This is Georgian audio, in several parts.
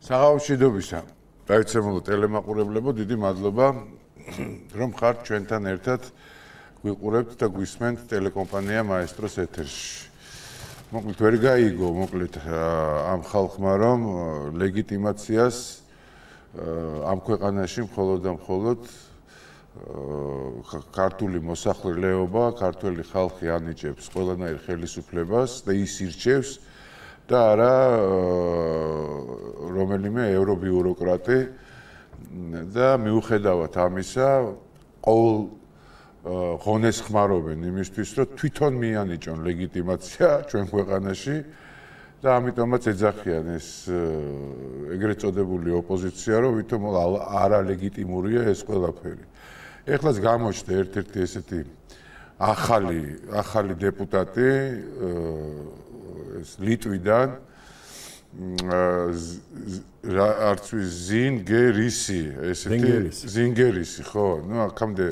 Საღამოშიდობისა, გაიცემულო ტელემაყურებლებო, დიდი მადლობა, რომ ხართ ჩვენთან ერთად გვიყურებთ და გვისმენთ ტელეკომპანია მაესტროს ეთერში. მოკლედ ვერ გაიგო, ამ ხალხმა, რომ ლეგიტიმაციას ამ ქვეყანაში მხოლოდ და მხოლოდ ქართული მოსახლეობა, ქართველი ხალხი ანიჭებს ყველანაირ ხელისუფლებას და ის ირჩევს და არა რომელიმე ევრობიუროკრატი და მიუხედავად ამისა ყოველ ღონეს ხმარობენ იმისთვის, რომ თვითონ მიანიჭონ ლეგიტიმაცია ჩვენ ქვეყანაში და ამიტომაც ეძახიან ეს ეგრეთ წოდებული ოპოზიცია, რომ ვითომ არალეგიტიმურია ეს ყველაფერი. ეხლაც გამოჩნდა ერთ-ერთი ესეთი ახალი დეპუტატი ლიტვიდან ზინგერისი, ზინგერისი, ხო, ნუ აქამდე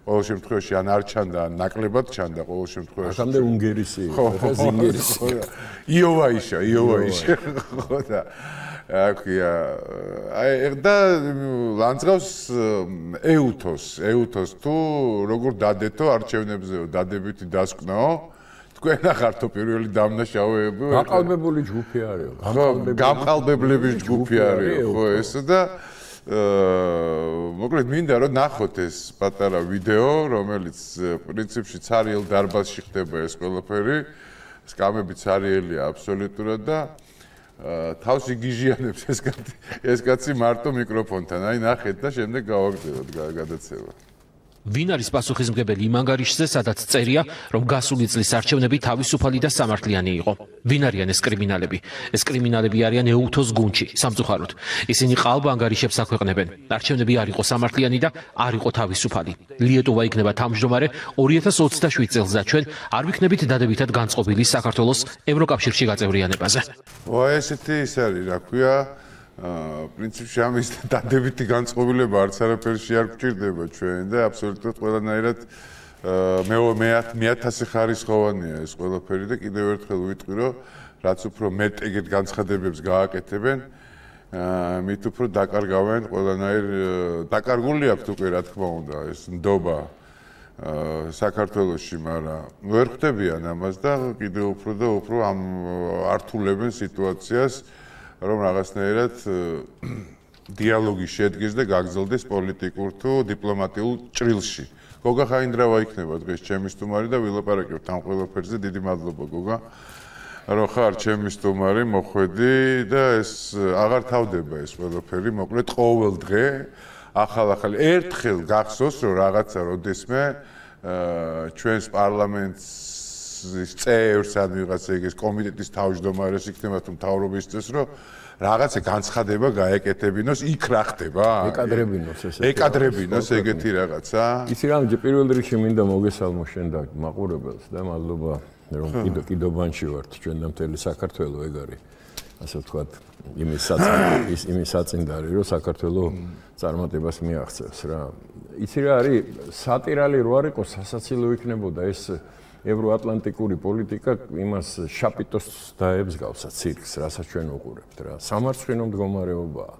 ყოველ შემთხვევაში ან არ ჩანდა, ან ნაკლებად ჩანდა ყოველ შემთხვევაში. აქამდე უნგერისი იყო, ხა ზინგერისი. იოვაიშა, ხო და აქვია. აი და ლანძღავს ეუთოს თუ როგორ დადეთო არჩევნებზეო, დადებითი დასკვნაო. თქვენ ახართო პირველი დამნაშავეები. გაყალბებული ჯგუფი არისო. გამყალბებლების ჯგუფი არისო, ხო ესა და მოკლედ მინდა რომ ნახოთ ეს პატარა ვიდეო, რომელიც პრინციპში ცარიელ დარბაზში ხდება ეს ყველაფერი. სკამები ცარიელია აბსოლუტურად და თავს იგიჟიანებს ეს კაცი მარტო მიკროფონთან. აი ნახეთ და შემდეგ გავაგრძელოთ გადაცემა. ვინ არის პასუხისმგებელი იმ ანგარიშზე, სადაც წერია, რომ გასული წლის არჩევნები თავისუფალი და სამართლიანი იყო? ვინ არიან ეს კრიმინალები? ეს კრიმინალები არიან ეუთოს გუნდში, სამწუხაროდ. ისინი ყალბ ანგარიშებს აქვეყნებენ. არჩევნები არ იყო სამართლიანი და არ იყო თავისუფალი. ლიეტოვა იქნება თავმჯდომარე 2027 წელს და ჩვენ არ ვიქნებით დადებითად განწყობილი საქართველოს ევროკავშირში გაწევრიანებაზე. ესეთი ის არის, რა ქვია, პრინციპში ამის დადებითი განწყობილება არც არაფერში არ გვჭირდება ჩვენ და აბსოლუტურად ყველანაირად მე-1000 ხარისხოვანია ეს ყველაფერი და კიდევ ერთხელ ვიტყვი, რომ რაც უფრო მეტ ეგეთ განცხადებებს გააკეთებენ, მით უფრო დაკარგავენ ყველანაირ დაკარგული აქვთ უკვე რა თქმა უნდა ეს ნდობა საქართველოში, მაგრამ ვერ ხვდებიან ამას და კიდევ უფრო და უფრო ართულებენ სიტუაციას, რომ რაღაცნაირად დიალოგი შედგეს და გაგრძელდეს პოლიტიკურ თუ დიპლომატიურ ჭრილში. გოგა ხაინდრავა იქნება დღეს ჩემი სტუმარი და ვილაპარაკებთ ამ ყველაფერზე. დიდი მადლობა გოგა, რომ ხარ ჩემი სტუმარი, მოხვედი და ეს აღარ თავდება ეს ყველაფერი. მოკლედ ყოველ დღე ახალ-ახალი ერთხელ გახსოვს, რომ რაღაცა როდესმე ჩვენს პარლამენტს წევრს ან ვიღაცა ეგეს კომიტეტის თავმჯდომარეს იქნება თუ მთავრობის წესს, რომ რაღაცა განცხადება გაეკეთებინოს, იქ რა ხდება? ეკადრებინოს ეგეთი რაღაცა. იცი რა, პირველ რიგში მინდა მოგესალმო შენ და მაყურებელს და მადლობა რომ კიდობანში ვართ ჩვენ და მთელი საქართველო ეგ არის. ასე ვთქვათ, იმის საწინდარი, რომ საქართველო წარმატებას მიაღწევს რა. იცი რა არის, სატირალი რო არ იყოს, სასაცილო იქნებოდა ეს ევროატლანტიკური პოლიტიკა იმას შაპიტოს დაებსგავსა ცირკს, რასაც ჩვენ უყურებთ რა. სამარცხვინო მდგომარეობაა.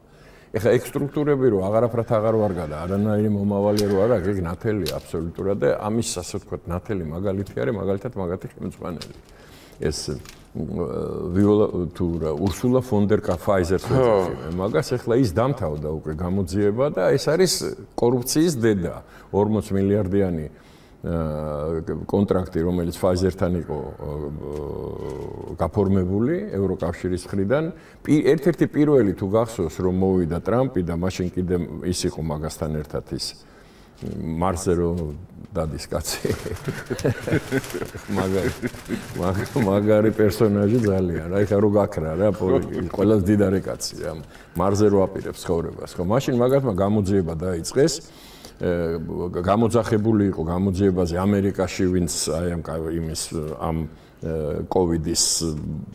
ეხლა ეგ სტრუქტურები რო აღარაფრად აღარ ვარგა და არანაირი მომავალი რო არ აქვს, ეგ ნათელია აბსოლუტურად და ამის ასე ვთქვათ ნათელი მაგალითი არის, მაგალითად მაგათი ხელმძღვანელი. ეს ვიოლა თუ რა ურსულა ფონ დერ ფაიზერს ვეძახი. მაგას ეხლა ის დამთავრდა უკვე გამოძიება და ეს არის კორუფციის დედა. 40 მილიარდიანი კონტრაქტი, რომელიც ფაიზერთან იყო გაფორმებული ევროკავშირის მხრიდან. ერთ-ერთი პირველი თუ გახსოვს, რომ მოვიდა ტრამპი და მაშინ კიდე ის იყო მაგასთან ერთად ის მარსზე რომ დადის კაცი. მაგარი პერსონაჟი ძალიან. რა ეხა რო გაქრა რა, ყველას დიდარი კაცი რა. მარსზე რო აპირებს ცხოვრებას. ხო, მაშინ მაგათმა გამოძიება დაიწყეს. გამოძახებული იყო გამოძიებაზე ამერიკაში, ვინც აი ამ კოვიდის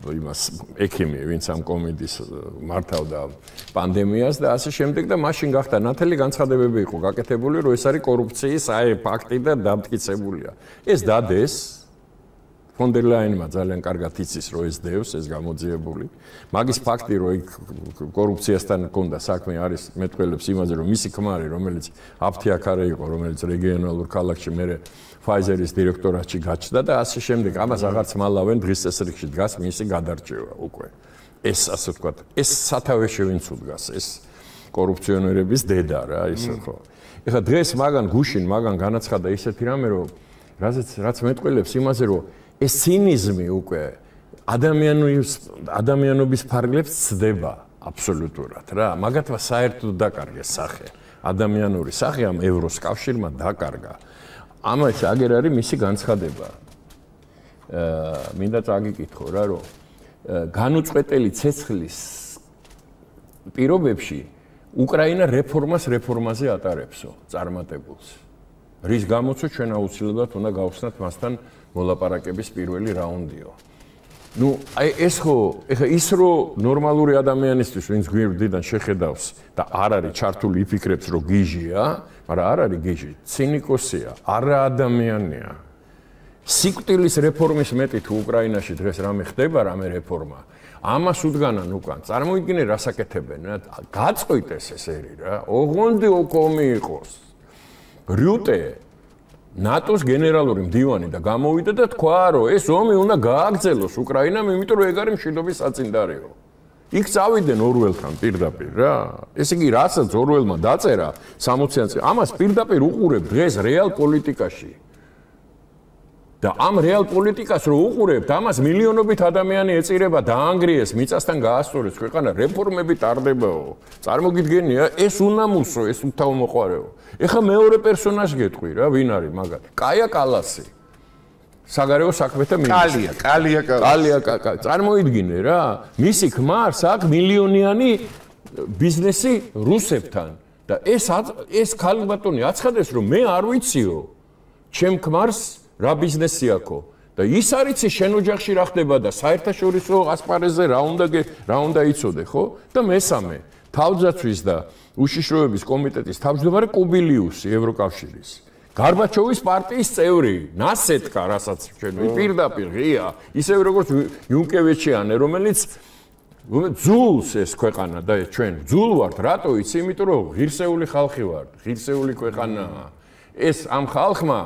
იმას ექიმი, ვინც ამ კოვიდის მართავდა პანდემიას და ასე შემდეგ და მაშინ გახდა ნათელი განცხადებები იყო გაკეთებული, რომ ეს არის კორუფციის ფაქტი და დამტკიცებულია. ეს დადეს ფონ დერ ლაინმა ძალიან კარგად იცის, რომ ეს დევს, ეს გამოძიებული. მაგის ფაქტი, რომ კორუფციასთან ჰქონდა საქმე, არის მეტყველებს იმაზე, რომ მისი ქმარი, რომელიც აფთიაქარე იყო, რომელიც რეგიონალურ ქალაქში მერე Pfizer-ის დირექტორატში გაჩნდა და ასე შემდეგ. ამას აღარც მალავენ, დღის წესრიგში დგას მისი გადარჩევა უკვე. ეს ასე ვთქვათ, ეს სათავეში ვინც უდგას, ეს კორუფციონერების დედა რა, ისე ხო. ეხლა დღეს მაგან განაცხადა ისეთი რამე, რომ რაც მეტყველებს იმაზე, რომ ეს ცინიზმი უკვე ადამიანობის ფარგლებს ცდება აბსოლუტურად რა. მაგათმა საერთოდ დაკარგეს სახე. ადამიანური სახე ამ ევროს კავშირმა დაკარგა. ამაში აგერ არის მისი განცხადება. მინდა წაგიკითხო რა, რომ განუწყვეტელი ცეცხლის პირობებში უკრაინა რეფორმაზე ატარებსო წარმატებულს. რის გამოც ჩვენ აუცილებლად უნდა გავხსნათ მასთან მოლაპარაკების პირველი რაუნდიო. ნუ აი ეს ხო, ეხა ის რომ ნორმალური ადამიანისთვის ვინც გვერდიდან შეხედავს და არ არის ჩართული იფიქრებს რომ გიჟია, მაგრამ არ არის გიჟი, ცინიკოსია, არა ადამიანია. სიკვდილის რეფორმის მეტი თუ უკრაინაში დღეს რამე ხდება, რამე რეფორმა. ამას უდგანან უკან. წარმოიდგინე რასაკეთებენ, გაწყვიტეს ეს ერი რა. ოღონდ ოკომი იყოს. რიუტე ნატოს გენერალური მდივანი და გამოვიდა და თქვა, რომ ეს ომი უნდა გააგრძელოს უკრაინამ, იმიტომ რომ ეგ არის მშვიდობის საწინდარეო. იქ წავიდნენ ორველთან პირდაპირ რა. ესე იგი, რასაც ორველმა დაწერა 60-იან წელს, ამას პირდაპირ უყურებ დღეს რეალ პოლიტიკაში. და ამ რეალ პოლიტიკას რო უყურებთ, ამას მილიონობით ადამიანი ეწირება, დაანგრიეს, მიწასთან გაასწორეს ქვეყანა, რეფორმები ტარდებაო. წარმოგიდგენია, ეს უნამუსო, ეს უთავმოყარეო. ეხა მეორე პერსონაჟი გეტყვი რა, ვინ არის მაგათ? კაია კალასი. საგარეო საქმეთა მინისტრი. კალია. წარმოიდგინე რა, მისი ქმარს აქვს მილიონიანი ბიზნესი რუსებთან და ეს ქალბატონი აცხადეს, რომ მე არ ვიციო, ჩემ ქმარს რა ბიზნესი აქვს და ის არიცი შენ ოჯახში რა ხდება და საერთაშორისო ასპარეზზე რა უნდა იცოდე, ხო? და მესამე, თავდაცვის და უშიშროების კომიტეტის თავმჯდომარე კუბილიუსი ევროკავშირის. გარბაჩოვის პარტიის წევრი, ნასეტკა, რასაც ჩვენ პირდაპირ ღია, ისევე როგორც იუნკევიჩიანი, რომელიც ძულს ეს ქვეყანა და ჩვენ ძულ ვართ, რატო იცი? იმიტომ რომ ღირსეული ხალხი ვართ, ღირსეული ქვეყანაა. ეს ამ ხალხმა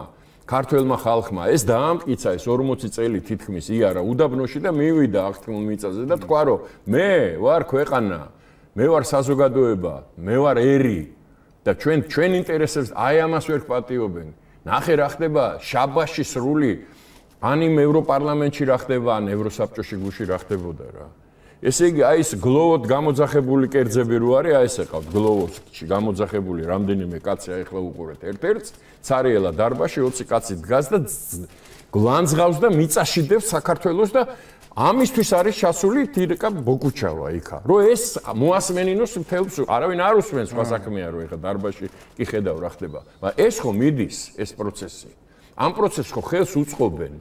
ქართველმა ხალხმა ეს დაამტკიცა ეს 40 წელი თითქმის იარა უდაბნოში და მივიდა აღთქმულ მიწაზე და თქვა რომ მე ვარ ქვეყანა, მე ვარ საზოგადოება, მე ვარ ერი და ჩვენ ინტერესებს აი ამას ვერ პატიობენ. ნახე რა ხდება შაბაში სრული ან იმ ევროპარლამენტში რა ხდება, ან ევროსაბჭოში გუში რა ხდებოდა რა. ესე იგი აი ეს გლოვოდ გამოძახებული კერძები რო არის, აი ესე ყავთ გლოვოდში გამოძახებული რამდენიმე კაცი, აი ახლა უყურეთ ერთ-ერთს, ცარიელა დარბაში 20 კაცი დგას და გლანძღავს და მიწაშიდებს საქართველოს და ამისთვის არის ჩასული თირკა ბოგუჩავა იქა. რომ ეს მოასმენინოს მთელს, არავინ არ უსმენს, სხვა საქმეა რომ ეხა დარბაში კი ხედავ რა ხდება. მაგრამ ეს ხო მიდის ეს პროცესი. ამ პროცესს ხო ხელს უწყობენ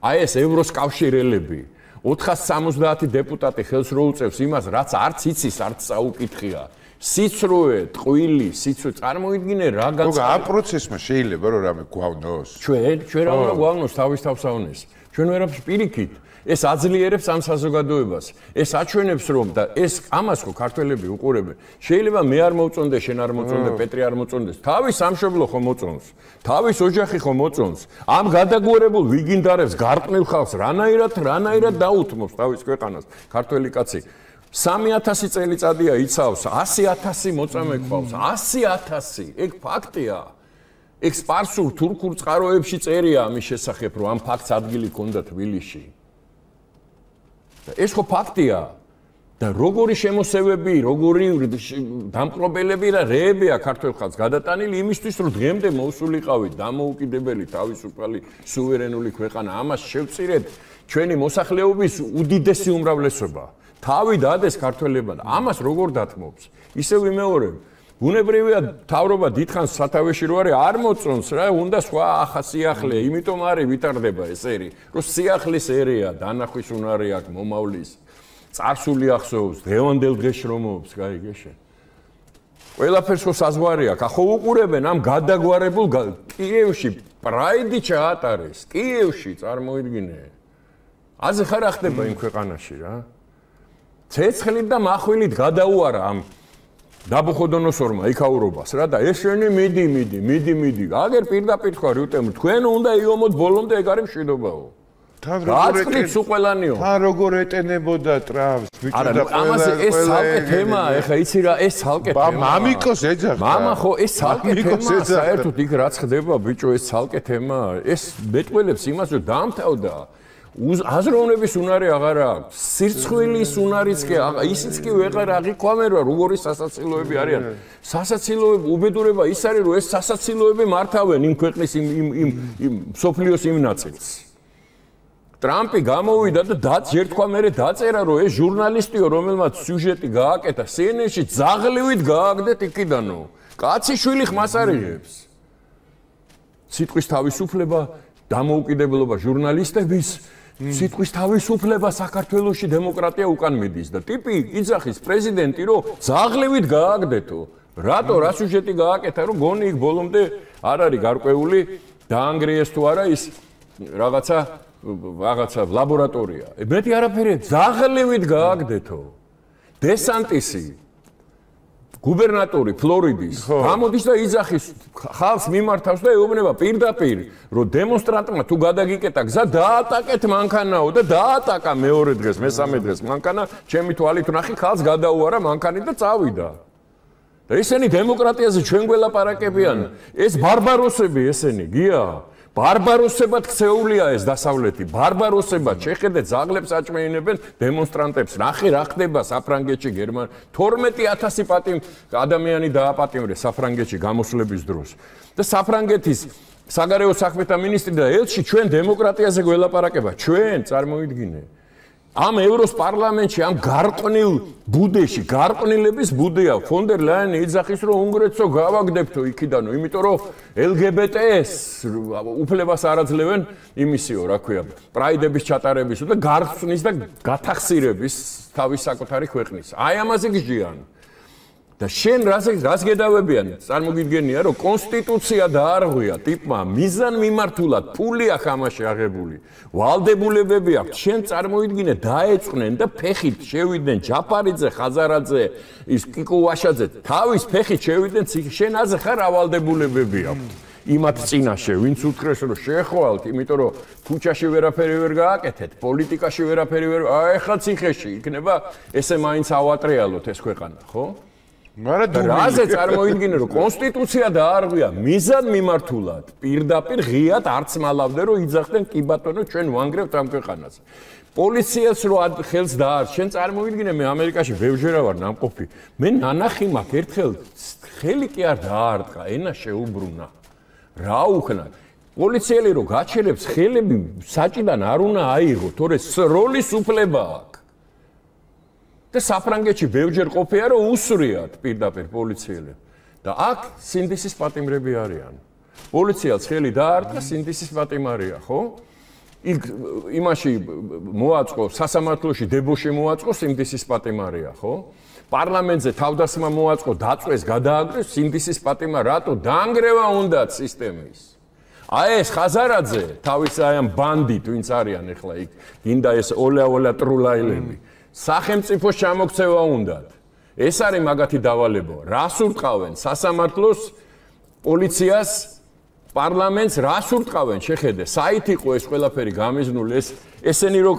აი ეს ევროს კავშირელები. 470 დეპუტატი ხელს რო უწევს იმას, რაც არც იცის, არც საუკითხია. სიცრუე, ტყვილი, სიცრუე, წარმოიდგინე რა განწყობა. ამ პროცესმა შეიძლება რომ რამე გვავნოს. ჩვენ რა უნდა გვავნოს თავის თავსავნეს. ჩვენ ვერაფერს პირიქით. ეს აძლიერებს ამ საზოგადოებას. ეს აჩვენებს რომ და ეს ამას ხო ქართველები უყურებენ. შეიძლება მე არ მოვწონდე, შენ არ მოწონდე, პეტრი არ მოწონდეს. თავის სამშობლო ხო მოწონს. თავის ოჯახი ხო მოწონს. ამ გადაგუერებულ ვიგინდარებს გარყნილ ხალხს რანაირად დაუთმობს თავის ქვეყანას. ქართველი კაცი 3000 წელიწადია იცავს, 100000 მოწამე ყავს, 100000. ეგ ფაქტია. ეგ სპარსულ თურქულ წყაროებში წერია ამის შესახებ, რომ ამ ფაქტს ადგილი ჰქონდა თბილისში. ეს ხო ფაქტია. და როგორი შემოსევები, როგორი დამპყრობელები და რეებია ქართველ ხალხს გადატანილი იმისთვის, რომ დღემდე მოусულიყავით დამოუკიდებელი თავისუფალი სუვერენული ქვეყანა. ამას შევწირეთ ჩვენი მოსახლეობის უდიდესი უმრავლესობა. თავი დადეს ქართველებმა და ამას როგორ დათმობს? ისევ ვიმეორებ. ბუნებრივია თავრობა დიდხანს სათავეში რო არის არ მოწონს რა, უნდა სხვა ახასიახლე, იმიტომ არის ვითარდება ეს ერი, რომ სიახლის ერია, დანახვის უნარი აქვს, მომავლის წარსული ახსოვს, დღევანდელ დღეს შრომობს, გაიგეშე. ყველაფერს ხო საზღვარი აქვს. ახო უყურებენ ამ გადაგვარებულ კიევში პრაიდი ჩაატარეს. კიევში წარმოიდგინე. აზე ხარ ახდება იმ ქვეყანაში რა. ცეცხლით და מחვილით გადაუარა ამ ნაბუქოდონოსორმა იქაურობას რა და ესენი მიდი. აგერ პირდაპირ ხარ უტემ თქვენ უნდა იომოთ ბოლომდე ეგ არის მშვიდობაო. გააწყლით უყველანიო. თან როგორ ეტენებოდა ტრამპს, ბიჭო და ამაზე ეს ცალკე თემაა, ეხა იცი რა, ეს ცალკე თემაა. მამიკოს ეძახდა. მამა ხო ეს ცალკე თემაა, საერთოდ იქ რაც ხდება, ბიჭო, ეს ცალკე თემაა. ეს მეტყველებს იმას, რომ დაამთავრდა აზროვნების უნარი აღარ აქვს. სირცხვილის უნარიც კი ისიც კი ვეღარ აღიქვამერვა, როგორი სასაცილოები არიან. სასაცილოები უბედურება ის არის, რომ ეს სასაცილოები მართავენ იმ ქვეყნის იმ სოფლიოს იმ ნაწილს. ტრამპი გამოვიდა და ერთქვა მერე დაწერა, რომ ეს ჟურნალისტიო, რომელმაც სიუჟეტი გააკეთა CNN-ში, ძაღლივით გააგდეთ იქიდანო. კაცი შვილი ხმას არიღებს. სიტყვის თავისუფლება, დამოუკიდებლობა ჟურნალისტების, სიტყვის თავისუფლება საქართველოში დემოკრატია უკან მიდის და ტიპი იძახის პრეზიდენტი, რომ ძაღლივით გააგდეთო. რატო რა სიუჟეტი გააკეთა, რომ გონი იქ ბოლომდე არ არის გარკვეული დაანგრიეს თუ არა ის რაღაცა ლაბორატორია. მეტი არაფერი ძაღლივით გააგდეთო. დესანტისი გუბერნატორი ფლორიდის გამოდის და იძახის ხალხს მიმართავს და ეუბნება პირდაპირ, რომ დემონსტრანტმა თუ გადაგიკეტა გზა დაატაკეთ მანქანაო და დაატაკა მეორე დღეს, მესამე დღეს მანქანა, ჩემი თვალით ვნახე ხალხს გადაუარა მანქანი და წავიდა. და ესენი დემოკრატიაზე ჩვენ გველაპარაკებიან, ეს ბარბაროსები ესენი, გია. ბარბაროსებად ქცეულია ეს დასავლეთი. ბარბაროსებად შეხედეთ ძაღლებს აჭმეინებენ დემონსტრანტებს. ნახე რა ხდება საფრანგეთში, გერმანიაში. 12000 ადამიანი დააპატიმრეს საფრანგეთში გამოსვლების დროს. და საფრანგეთის საგარეო საქმეთა მინისტრი და ელჩი ჩვენ დემოკრატიაზე გველაპარაკება. ჩვენ წარმოიდგინე. ამ ევროს პარლამენტში ამ გარყვნილ ბუდეში, გარყვნილების ბუდეა ფონ დერ ლაიანი იძახის, რომ უნგრეთსო გავაგდებთო იქიდანო, იმიტომ რომ LGBT-ს უფლებას არ აძლევენ იმისიო, რა ქვია, პრაიდების ჩატარებისო და გარწნის და გათახსირების თავის საკუთარი ქვეყნის. აი ამაზე გიჟიან. და შენ რას გედავებიან? წარმოგიდგენია, რომ კონსტიტუცია დაარღვია ტიპმა მიზან მიმართულად, ფული აქვს ამაში აღებული. ვალდებულებები აქვს. შენ წარმოიდგინე, დაეწყნენ და ფეხით შევიდნენ ჯაფარიძე, ხაზარაძე, ის კიკუვაშაძე, თავის ფეხით შევიდნენ ციხე. შენ აზე ხარ ავალდებულებები აქვს. იმათ წინაშე, ვინც უთხრეს, რომ შეხვალთ, იმიტომ რომ ქუჩაში ვერაფერი ვერ გააკეთეთ, პოლიტიკაში ვერაფერი ვერ, ეხლა ციხეში იქნება, ესე მაინც ავატრიალოთ ეს ქვეყანა, ხო? რაზე წარმოიდგინე, რომ კონსტიტუცია დაარღვია მიზან მიმართულად, პირდაპირ ღიად არც მალავდე, რომ იძახდნენ კი ბატონო, ჩვენ ვანგრევთ ამ ქვეყანას. პოლიციას რო ხელს დაარს, შენ წარმოიდგინე, მე ამერიკაში ბევრჯერ ვარ ნამყოფი. მე ნანახი მაქვს ერთხელ ხელი კი არ დაარტყა, ენა შეუბრუნა. რა უხნა? პოლიციელი რო გაჩერებს ხელები საჭიდან არ უნდა აიღო, თორე სროლის უფლება აქვს. და საფრანგეთში ბევრჯერ ყოფია, რომ უსრიათ პირდაპირ პოლიციელებს. და აქ სინდისის პატიმრები არიან. პოლიციელს ხელი დაარტყა, სინდისის პატიმარია, ხო? იქ იმაში მოაწყო, სასამართლოში დებოში მოაწყო, სინდისის პატიმარია, ხო? პარლამენტზე თავდასხმა მოაწყო, დაწვეს, გადააგრეს, სინდისის პატიმა, რატო დაანგრევა უნდათ სისტემის. აი ეს ხაზარაძე, თავის აი ამ ბანდით, ვინც არიან ახლა იქ, გინდა ეს ოლა ტრულაილები. სახელმწიფოს ჩამოქცევა უნდათ. ეს არის მაგათი დავალება. რას ურტყავენ სასამართლოს, პოლიციას, პარლამენტს, რას ურტყავენ? შეხედე, საით იყო ეს ყველაფერი გამიზნული, ესენი რო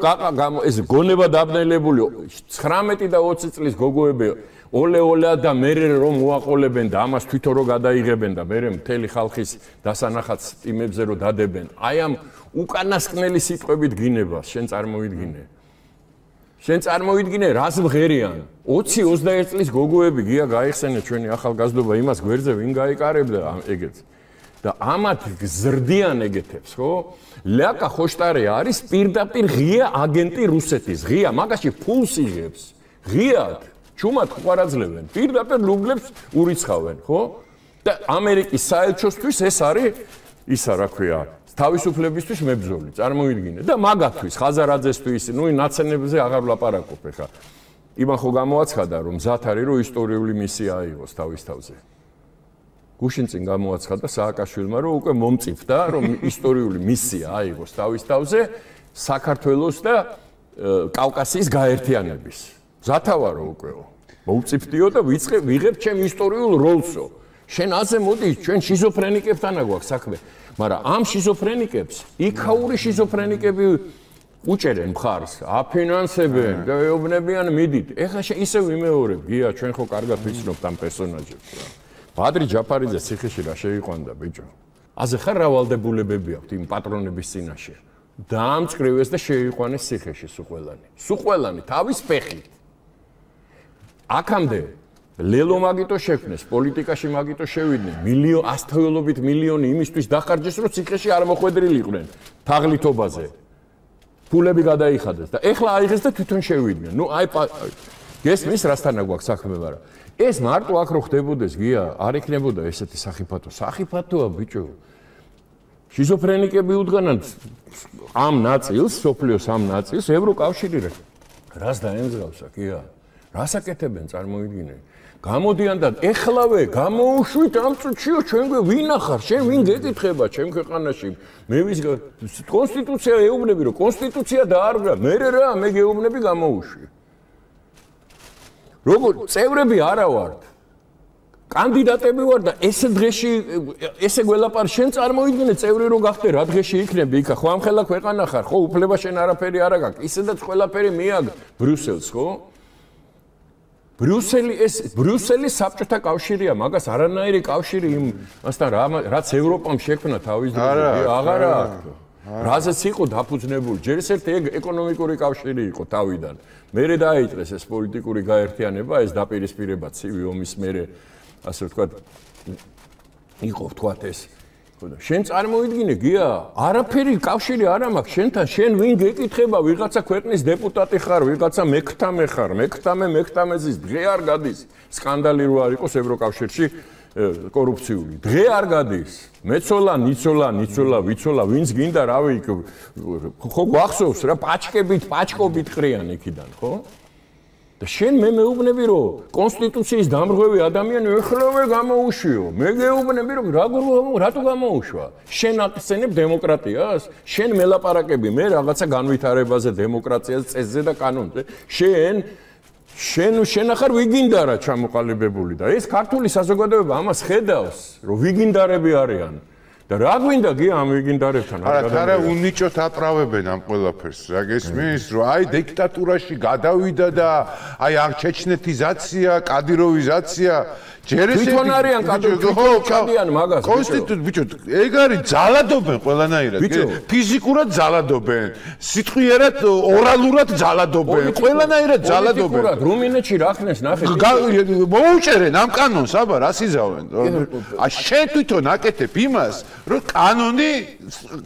ეს გონება დაბნელებული 19 და 20 წლის გოგოები ოლე და მერე რომ მოაყოლებენ და ამას თვითონ რო გადაიღებენ და მერე მთელი ხალხის დასანახად ტიმებზე რო დადებენ. აი ამ უკანასკნელი სიტყვებით გინებას შენ წარმოიდგინე. შენ წარმოიდგინე რას მღერიან 20-21 წლის გოგოები გია გაიხსენე ჩვენი ახალგაზრდობა იმას გვერდზე ვინ გაიკარებდა ეგეც და ამათ ზრდიან ეგეთებს ხო ლაკა ხოშტარე არის პირდაპირ ღია აგენტი რუსეთის ღია მაგაში ფულს იღებს ღიად ჩუმად ხვარაძლებენ პირდაპირ ლუგლებს ურიცხავენ ხო და ამერიკის საელჩოსთვის ეს არის ისა რა ქვია თავისუფლებისთვის მებრძოლი წარმოიდგინე და მაგათვის ხაზარაძესთვის ნუ ნაცნებზე აღარ ვლაპარაკობ ეხა იმან ხო გამოაცხადა რომ მზად არის რომ ისტორიული მისია აიღოს თავის თავზე გუშინ წინ გამოაცხადა სააკაშვილმა რომ უკვე მომწიფდა რომ ისტორიული მისია აიღოს თავის თავზე საქართველოს და კავკასიის გაერთიანების მზათავარო უკეო მომწიფდიო და ვიღებ ჩემ ისტორიულ როლსო შენ ასე მოდი ჩვენ შიზოფრენიკებთან აგვაქვს საქმე მაგრამ ამ შიზოფრენიკებს იქაური შიზოფრენიკები უჭერენ მხარს აფინანსებენ და ეუბნებიან მიდით ეხლა ისე ვიმეორებ გია ჩვენ ხო კარგად ვიცნობთ ამ პერსონაჟებს რა ბადრი ჯაფარიძე ციხეში რა შეიყვანდა ბიჭო აზე ხარ რა ვალდებულებები აქვს იმ პატრონების წინაშე დაამწყრივეს და შეიყვანეს ციხეში სუყველანი თავის ფეხით აქამდე ლელო მაგიტო შექმნეს პოლიტიკაში მაგიტო შევიდნენ ასთეულობით მილიონი იმისთვის დახარჯეს რომ ციხეში არ მოხვედრილიყვნენ თაღლითობაზე ფულები გადაიხადეს და ეხლა აიღეს და თვითონ შევიდნენ ნუ აი გესმის რასთან აგვაქვს საქმე მაგრამ ეს მარტო აქ რო ხდებოდეს გია არ იქნებოდა ესეთი სახიფათოა ბიჭო შიზოფრენიკები უდგანან ამ ნაწილს სოფლიოს ამ ნაწილს ევროკავშირი რას დაემსგავსა გია რას აკეთებენ წარმოიდგინე გამოდიან და ეხლავე გამოუშვით ამ წუთშიო ჩვენგვე ვინ ახარ შენ ვინ გეკითხება ჩემ ქვეყანაში მე ვის კონსტიტუცია ეუბნები რომ კონსტიტუცია დაარღვია მე რა მე გეუბნები გამოუშვი როგორ წევრები არა ვართ კანდიდატები ვარ და ესე დღეში ესე გველაპარ შენ წარმოიდგინე წევრი რო გახდე რა დღეში იქნები იქა ხო ამხელა ქვეყანა ხარ ხო უფლება შენ არაფერი არ აქვს ისედაც ყველაფერი მიაგ ბრიუსელს ხო ბრიუსელის საბჭოთა კავშირია მაგას არანაირი კავშირი იმასთან რაც ევროპამ შექმნა თავის დროზე აღარა აქვს რაზეც იყო დაფუძნებული ჯერ ერთ ეკონომიკური კავშირი იყო თავიდან მერე დაიწყეს ეს პოლიტიკური გაერთიანება ეს დაპირისპირება ცივი ომის მერე ასე ვთქვათ იყო ვთქვათ ეს შენ წარმოიდგინე გია არაფერი კავშირი არ მაქვს შენთან შენ ვინ გეკითხება ვიღაცა ქვეყნის დეპუტატი ხარ ვიღაცა მექთამე ხარ მექთამეზის დღე არ გადის სკანდალი რო არ იყოს ევროკავშირში კორუფციული დღე არ გადის მეცოლა ნიცოლა ვიცოლა ვინც გინდა რავი ხო გვახსოვს რა პაჩკობით ყრიან იქიდან ხო და შენ მე მეუბნები რომ კონსტიტუციის დამრღვევი ადამიანი ეხლავე გამოუშვიო მე გეუბნები რომ რატო გამოუშვა შენ აკცენებ დემოკრატიას შენ მელაპარაკები მე რაღაცა განვითარებაზე დემოკრატიაზე წესზე და კანონზე შენ ახარ ვიგინდა რა ჩამოყალიბებული და ეს ქართული საზოგადოება ამას ხედავს რომ ვიგინდარები არიან და რა გვინდა გია ამ ვიგინდარებთან არა უნიჭოთ აპრავებენ ამ ყველაფერს რა გესმის რომ აი დიქტატურაში გადავიდა და აი ამ ჩეჩნეთიზაცია კადიროვიზაცია ჯერ ესე თვითონ არიან კადიროვიზაციან მაგას კონსტიტუცია ბიჭო ეგ არის ძალადობენ ყველანაირად ფიზიკურად ძალადობენ სიტყვიერად ორალურად ძალადობენ ყველანაირად ძალადობენ რუმინეთში რა ხნეს ნახე მოუჭერენ ამ კანონს აბა რას იზავენ შენ თვითონ აკეთებ იმას რომ კანონი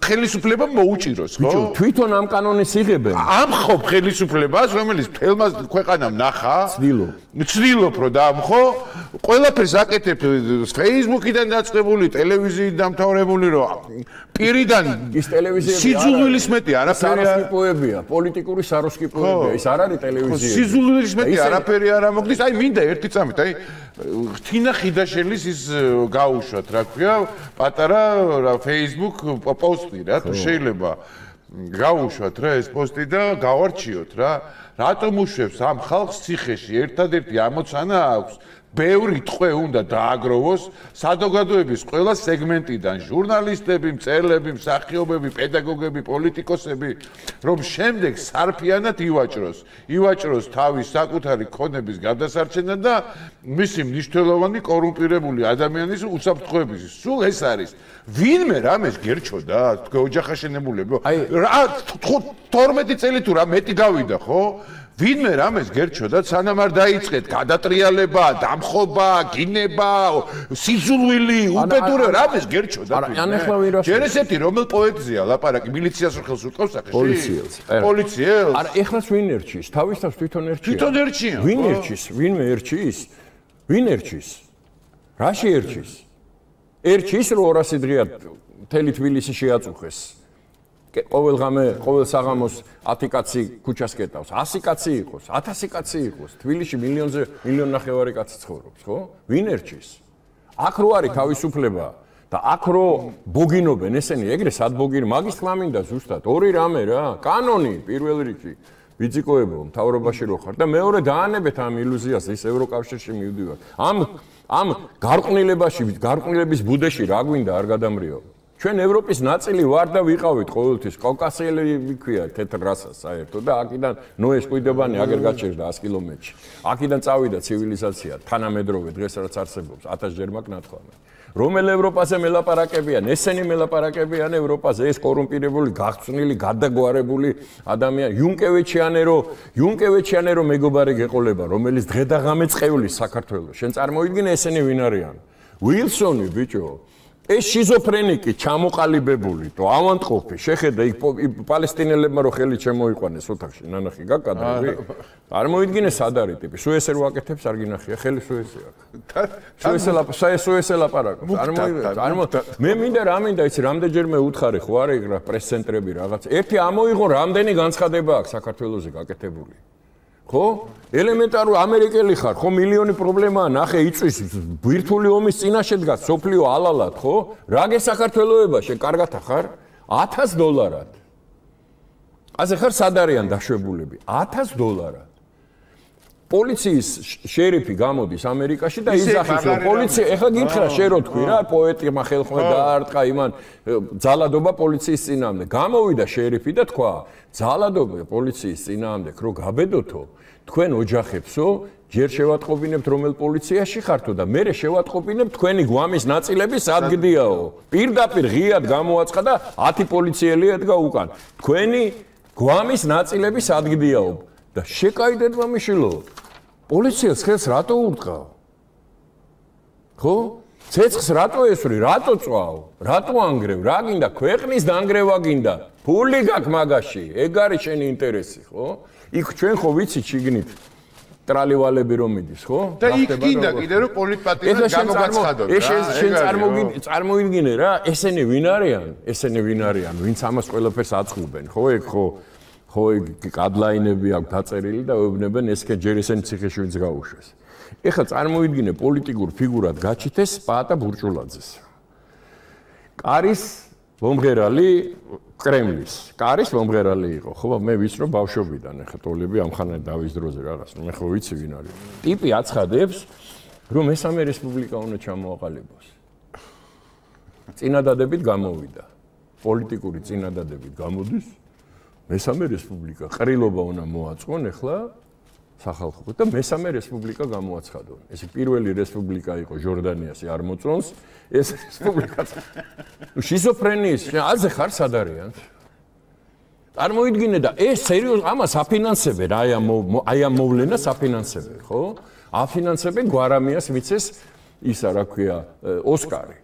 ხელისუფლებამ მოუჭიროს ხო ბიჭო თვითონ ამ კანონის იღებენ ამხობ ხელისუფლებას რომელიც თელმა ქვეყანამ ნახა ცდილობ რომ დაამხო ყველაფერს აკეთებ Facebook-იდან დაწყებული ტელევიზიით დამთავრებული რომ პირიდან ის ტელევიზია სიძულვილის მეტი არაფერი არასკიპოებია პოლიტიკური საროსკიპოებია ის არ არის ტელევიზია სიძულვილის მეტი არაფერი არ ამოგდის აი მინდა ერთი წამით აი თინა ხიდაშელის ის გაუშვათ რა ქვია პატარა Facebook პოსტი რა თუ შეიძლება გაუშვათ რა ეს პოსტი და გავარჩიოთ რა რატომ უშვებს ამ ხალხს ციხეში ერთადერთი ამოცანა აქვს ბევრი ტყვე უნდა დააგროვოს საზოგადოების ყველა სეგმენტიდან ჟურნალისტები, მწერლები, მსახიობები, პედაგოგები, პოლიტიკოსები, რომ შემდეგ სარფიანად ივაჭროს თავის საკუთარი ქონების გადასარჩენა და მისი მნიშვნელოვანი კორუმპირებული ადამიანის უსაფრთხოების. სულ ეს არის, ვინმე რამეს გერჩოდა თქვენ ოჯახაშენებულები რა 12 წელი თუ რა მეტი გავიდა ხო ვინმე რამეს გერჩოდა სანამ არ დაიწყეთ გადატრიალება დამხობა გინება სიზულვილი უბედურება რამეს გერჩოდა ჯერ ესეთი რომელ პოეზია ლაპარაკი მილიციას ხელს უწყობს სახეში პოლიციელს არა ეხლაც ვინ ერჩის თავის თავს თვითონ ერჩია ვინ ერჩის ვინმე ერჩის ვინ ერჩის რაში ერჩის ერჩის რომ 200 დღეა მთელი თბილისი შეაწუხეს ყოველღამე ყოველ საღამოს 10 კაცი ქუჩას კეტავს 100 კაცი იყოს 1000 კაცი იყოს თბილისში მილიონ-ნახევარი კაცი ცხოვრობს ხო ვინ ერჩის აქ რო არის თავისუფლება და აქ რო ბოგინობენ ესენი ეგრე სად ბოგინო მაგის თქმა მინდა ზუსტად ორი რამე რა კანონი პირველ რიგში ბიძიკოებო მთავრობაში რო ხარ და მეორე დაანებეთ ამ ილუზიას ის ევროკავშირში მივდივარ ამ გარყვნილების ბუდეში რა გვინდა არ გადამრიო ჩვენ ევროპის ნაწილი ვარ და ვიყავით ყოველთვის კავკასიელი ვიქვია თეთრ რასას საერთოდ და აქედან ნოეს კვიდობანი აგერ გაჩერდა 100 კილომეტრში აქედან წავიდა ცივილიზაცია თანამედროვე დღეს რაც არსებობს 1000 ჯერ მაგ ნათქვამი რომელ ევროპაზე მელაპარაკებიან ესენი მელაპარაკებიან ევროპაზე ეს კორუმპირებული გახსნილი გადაგვარებული ადამიანი იუნკევიჩიანერო მეგობარი გეყოლება რომელიც დღე და ღამე წევლის საქართველოს შენ წარმოიდგინე ესენი ვინ არიან ვილსონი ბიჭო ეს შიზოფრენიკი ჩამოყალიბებული თუ ავანტყოფი შეხედა იქ პალესტინელებმა რო ხელი შემოიყვანეს ოთახში ნანახი გაკადრები წარმოიდგინე სად არის ტიპი სუესე რო აკეთებს არ გინახია ხელი სუესე აქვს სუესე ლაპარაკობს მე მინდა რა მინდა იცი რამდენჯერმე უთხარი ხო არა იქ რა პრეს ცენტრები რაღაც ერთი ამოიღო რამდენი განცხადება აქვს საქართველოსზე გაკეთებული ხო ელემენტარულ ამერიკელი ხარ ხო მილიონი პრობლემაა ნახე იწვის ბირთვული ომის წინაშე დგას სოფლიო ალალად ხო რა გესაქართლოება შენ კარგად ახარ $1000 ასე ხარ სად არიან დაშვებულები $1000 პოლიციის შერიფი გამოდის ამერიკაში და იძახის რომ პოლიცია ეხლა გითხრა შენ რო თქვი რა პოეტმა ხელხმე დაარტყა იმან ძალადობა პოლიციის წინააღმდეგ გამოვიდა შერიფი და თქვა ძალადობა პოლიციის წინააღმდეგ რო გაბედოთო თქვენ ოჯახებსო ჯერ შევატყობინებთ რომელ პოლიციაში ხართო და მე შევატყობინებთ თქვენი გვამის ნაწილები სად გდიაო პირდაპირ ღიად გამოაცხადა და 10 პოლიციელი ედგა უკან თქვენი გვამის ნაწილები სად გდიაო და შეკაიდეთ მამიშილო პოლიციას ხელს რატო ურტყავ ხო ცეცხლს რატო ესვრი რატო წვავ რატო ანგრევ რა გინდა ქვეყნის დანგრევა გინდა ფული გაქვს მაგაში ეგ არის შენი ინტერესი ხო იქ ჩვენ ხო ვიცით შიგნით ტრალივალები რომ მიდის ხო და იქ გინდა კიდე რომ პოლიტპატიურად გამოგაცხადოთ ეს შენ წარმოიდგინე რა ესენი ვინ არიან ვინც ამას ყველაფერს აწყობენ ხო ეგ ხო კადლაინები აქვს დაწერილი და ვეუბნებენ ესკე ჯერ ესენი ციხეში ვინც გაუშვეს ეხლა წარმოიდგინე პოლიტიკურ ფიგურად გაჩითეს პაატა ბურჭულაძეს კარის მომღერალი კრემლის კარის მომღერალი იყო ხო მე ვიცი რომ ბავშვობიდან ეხლა ტოლები ამხანად დავის დროზე რაღაც მე ხო ვიცი ვინ არის ტიპი აცხადებს რომ მესამე რესპუბლიკა უნდა ჩამოაყალიბოს წინადადებით გამოვიდა პოლიტიკური წინადადებით გამოდის მესამე რესპუბლიკა ყრილობა უნდა მოაწყონ ეხლა სახალხო და მესამე რესპუბლიკა გამოაცხადონ ეს პირველი რესპუბლიკა იყო ჟორდანიაში არ მოწონს ეს რესპუბლიკაც შიზოფრენიის აზე ხარ სად არიან წარმოიდგინე და ეს სერიოზ ამას აფინანსებენ აი ამ მოვლენას აფინანსებენ ხო აფინანსებენ გვარამიას მიცეს ისა რა ქვია ოსკარი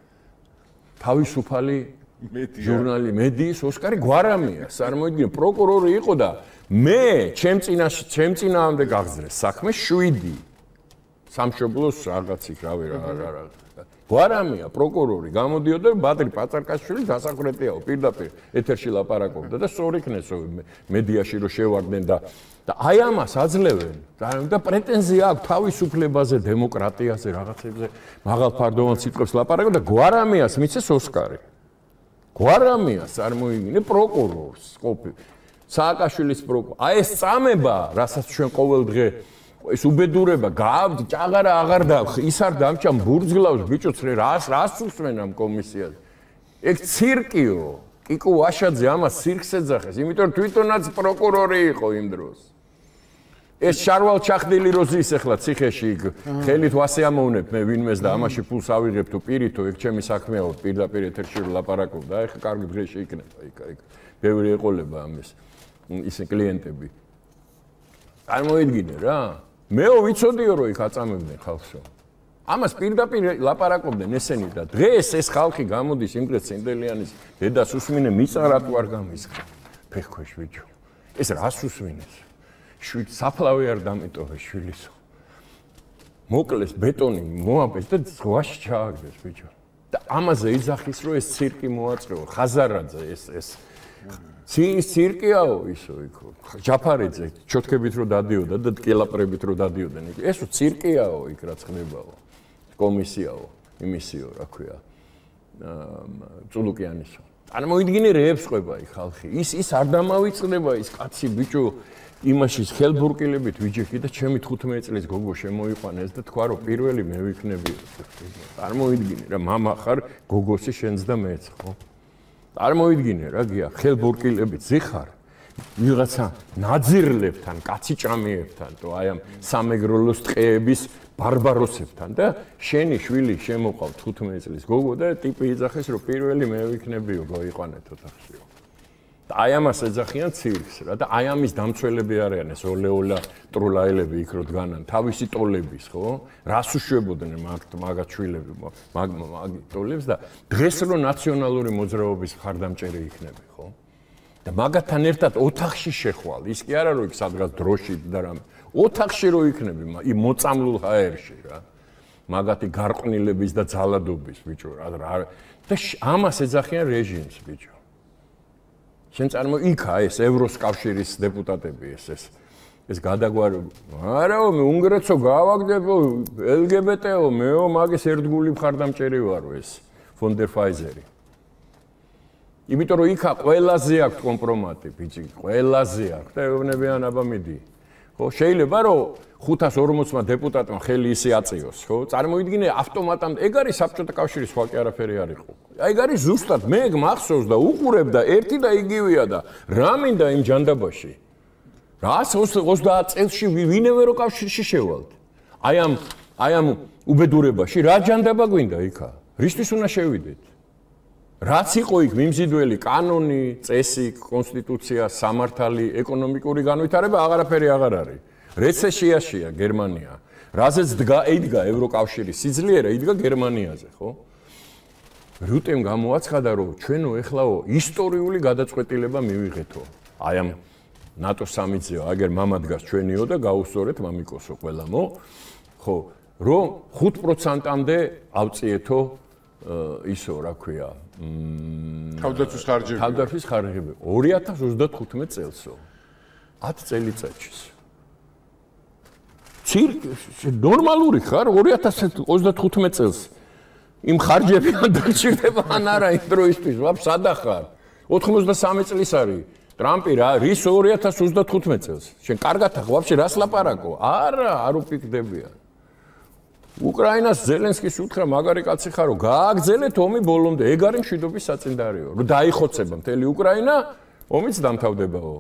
თავისუფალი ჟურნალი მედიის ოსკარი გვარამიას წარმოიდგინე პროკურორი იყო და მე ჩემ წინააღმდეგ გაგზრეს საქმე 7 სამშობლოს რაღაც იქ რავი რა გვარამია პროკურორი გამოდიოდა ბადრი პაწარკაშვილი დასაყრეტიაო პირდაპირ ეთერში ლაპარაკობდა და სწორ იქნესო მედიაში რო შევარდნენ და აი ამას აძლევენ და პრეტენზია აქვს თავისუფლებაზე დემოკრატიაზე რაღაცებზე მაღალფარდოვან სიტყვებს ლაპარაკობდა გვარამიას მიცეს ოსკარი გვარამიას წარმოიდგინე პროკურორს ყოფილი სააკაშვილის აი ეს წამება, რასაც ჩვენ ყოველ დღე ეს უბედურება, ჭაღარა აღარ დავხ, ის არ დამჭამ ბურძგლავს ბიჭოც რას უსმენ ამ კომისიაზე. ეგ ცირკიო, კიკო ვაშაძე ამას ცირკს ეძახეს, იმიტომ რომ თვითონაც პროკურორი იყო იმ დროს. ეს შარვალ ჩახდილი როზის ახლა ციხეში ხელით ვასეამოვნებ მე ვინმეს და ამაში ფულს ავიღებ თუ პირითო ეგ ჩემი საქმეა პირდაპირ ეთერში ლაპარაკობ და ეხა კარგი დღეში იქნება იქ ბევრი ეყოლება ამის ისე კლიენტები წარმოიდგინე რა მეო ვიცოდიო რომ იქ აწამებდნენ ხალხსო ამას პირდაპირ ლაპარაკობდნენ ესენი და დღეს ეს ხალხი გამოდის იმდრეს ცენდელიანის დედას უსმინე მიწა რატო არ გამისხა ფეხქვეშ ბიჭო ეს რას უსმინეს საფლავი არ დამიტოვე შვილისო მოკლეს ბეტონი მოაბეს და ზღვაში ჩააგდეს ბიჭო და ამაზე იძახის რომ ეს ცირკი მოაწევა ხაზარაძე ეს ცირკიაო ისო იქო ჯაფარიძე ჩოთქებით რომ დადიოდა და კელაპრებით რომ დადიოდნენ იქ ესო ცირკიაო იქ რაც ხდებაო კომისიაო იმისიო რა ქვია წულუკიანისო წარმოიდგინე რეებს ყვება იქ ხალხი ის არ დამავიწყდება ის კაცი ბიჭო იმაში ხელბურკილებით ვიჯექი და ჩემი 15 წლის გოგო შემოიყვანეს და თქვა რომ პირველი მე ვიქნები წარმოიდგინე რა мама ხარ გოგოსი შენს და მეც ხო წარმოიდგინე რა გია ხელბურკილებით ზიხარ ვიღაცა ნაძირლებთან კაცი ჭამიებთან თუ აი ამ სამეგროლოს ტყეების ბარბაროსებთან და შენი შვილი შემოყავ 15 წლის გოგო და ტიპი იძახეს რომ პირველი მე ვიქნებიო გაიყვანეთ ოთახშიო და აი ამას ეძახიან ცირკს რა და აი ამის დამცველები არიან ეს ოლეოლა ტროლაელები იქ რო დგანან თავისი ტოლების ხო რას უშვებოდნენ მაგათ შვილები მაგ ტოლებს და დღეს რო ნაციონალური მოძრაობის მხარდამჭერი იქნები ხო და მაგათთან ერთად ოთახში შეხვალ ის კი არა რომ იქ სადღაც დროში და რამე ოთახში რო იქნები იმ მოწამლულ ჰაერში რა მაგათი გარყვნილების და ძალადობის ბიჭო რა და ამას ეძახიან რეჟიმს ბიჭო შენ იქა ეს ევროს კავშირის დეპუტატები ეს გადაგვარი არაო მე უნგრეთსო გავაგდებო LGBT-ო მეო მაგის ერთგული მხარდამჭერი ვარო ეს ფონ დერ ფაიზერი იმიტომ რომ იქა ყველაზე აქვს კომპრომატი ბიჭი ყველაზე აქვს და ეუბნებიან აბა მიდი ხო შეიძლება რომ 540-მა დეპუტატმა ხელი ისე აწიოს ხო წარმოიდგინე ავტომატამდე ეგ არის საბჭოთა კავშირის სხვა კი არაფერი არ იყო აი ეგ არის ზუსტად მე ეგ მახსოვს და უყურებ და ერთი და იგივეა და რა მინდა იმ ჯანდაბაში რა 30 წელში ვინმე რო კავშირში შევალთ აი ამ უბედურებაში რა ჯანდაბა გვინდა იქა რისთვის უნდა შევიდეთ რაც იყო იქ მიმზიდველი კანონი წესი კონსტიტუცია სამართალი ეკონომიკური განვითარება აღარაფერი აღარ არის რეცესიაშია გერმანია რაზეც იდგა ევროკავშირის სიძლიერე იდგა გერმანიაზე ხო რუტემ გამოაცხადა რომ ჩვენო ეხლაო ისტორიული გადაწყვეტილება მივიღეთო აი ამ ნატოს სამიტზეო აგერ მამადგას ჩვენიო და გაუსწორეთ მამიკოსო ყველამო ხო რომ 5%-მდე ავწიეთო ისო რა ქვია თავდაცვის ხარჯები 2035 წელსო 10 წელიწადში ნორმალური ხარ 2035 წელს იმ ხარჯები არ დაჭირდება ან არა იმ დროისთვის ვაფშე სადა ხარ 83 წლის არის ტრამპი რა რის 2035 წელს შენ კარგად ახ ვაფშე რას ლაპარაკო არა არ უპიკდებიან უკრაინას ზელენსკის უთხრა მაგარი კაცი ხარო გააგზელეთ ომი ბოლომდე ეგ არის მშვიდობის საწინდარეო რომ დაიხოცება მთელი უკრაინა ომიც დამთავდებაო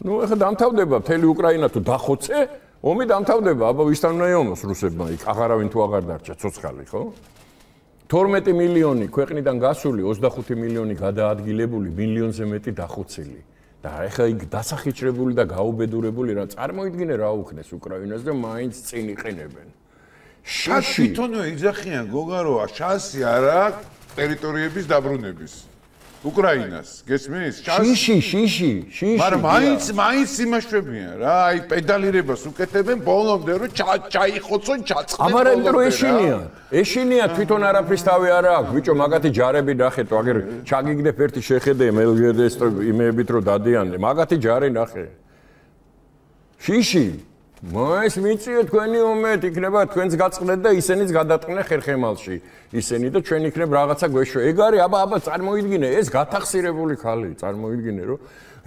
ნუ ეხლა დამთავდება მთელი უკრაინა თუ დახოცე ომი დამთავდება აბა ვისთან უნდა ეომოს რუსებმა იქ აღარავინ თუ აღარ დარჩა ცოცხალი ხო 12 მილიონი ქვეყნიდან გასული 25 მილიონი გადაადგილებული მილიონზე მეტი დახოცილი და ეხლა იქ დასახიჭრებული და გაუბედურებული რა წარმოიდგინე რა უქნეს უკრაინას და მაინც წინ იყენებენ შას თვითონვე იძახიან გოგარო შანსი არ აქვს ტერიტორიების დაბრუნების უკრაინას გესმის შიში მაგრამ მაინც იმაშვებიან რა აი პედალირებას უკეთებენ ბოლომდე რომ ჩაიხოცონ ჩაწყდნენ აბა იმიტომ რომ ეშინია თვითონ არაფრის თავი არ აქვს ბიჭო მაგათი ჯარები ნახეთო აგერ ჩაგიგდებ ერთი შეხედე მელგედეს იმეებით რომ დადიანე მაგათი ჯარი ნახე შიში მოეს მიწიე თქვენი ომეთ იქნება თქვენს გაწყდეთ და ისენიც გადატყნენ ხერხემალში ისენი და ჩვენ იქნებ რაღაცა გვეშო ეგ არის აბა წარმოიდგინე ეს გათახსირებული ხალი წარმოიდგინე რომ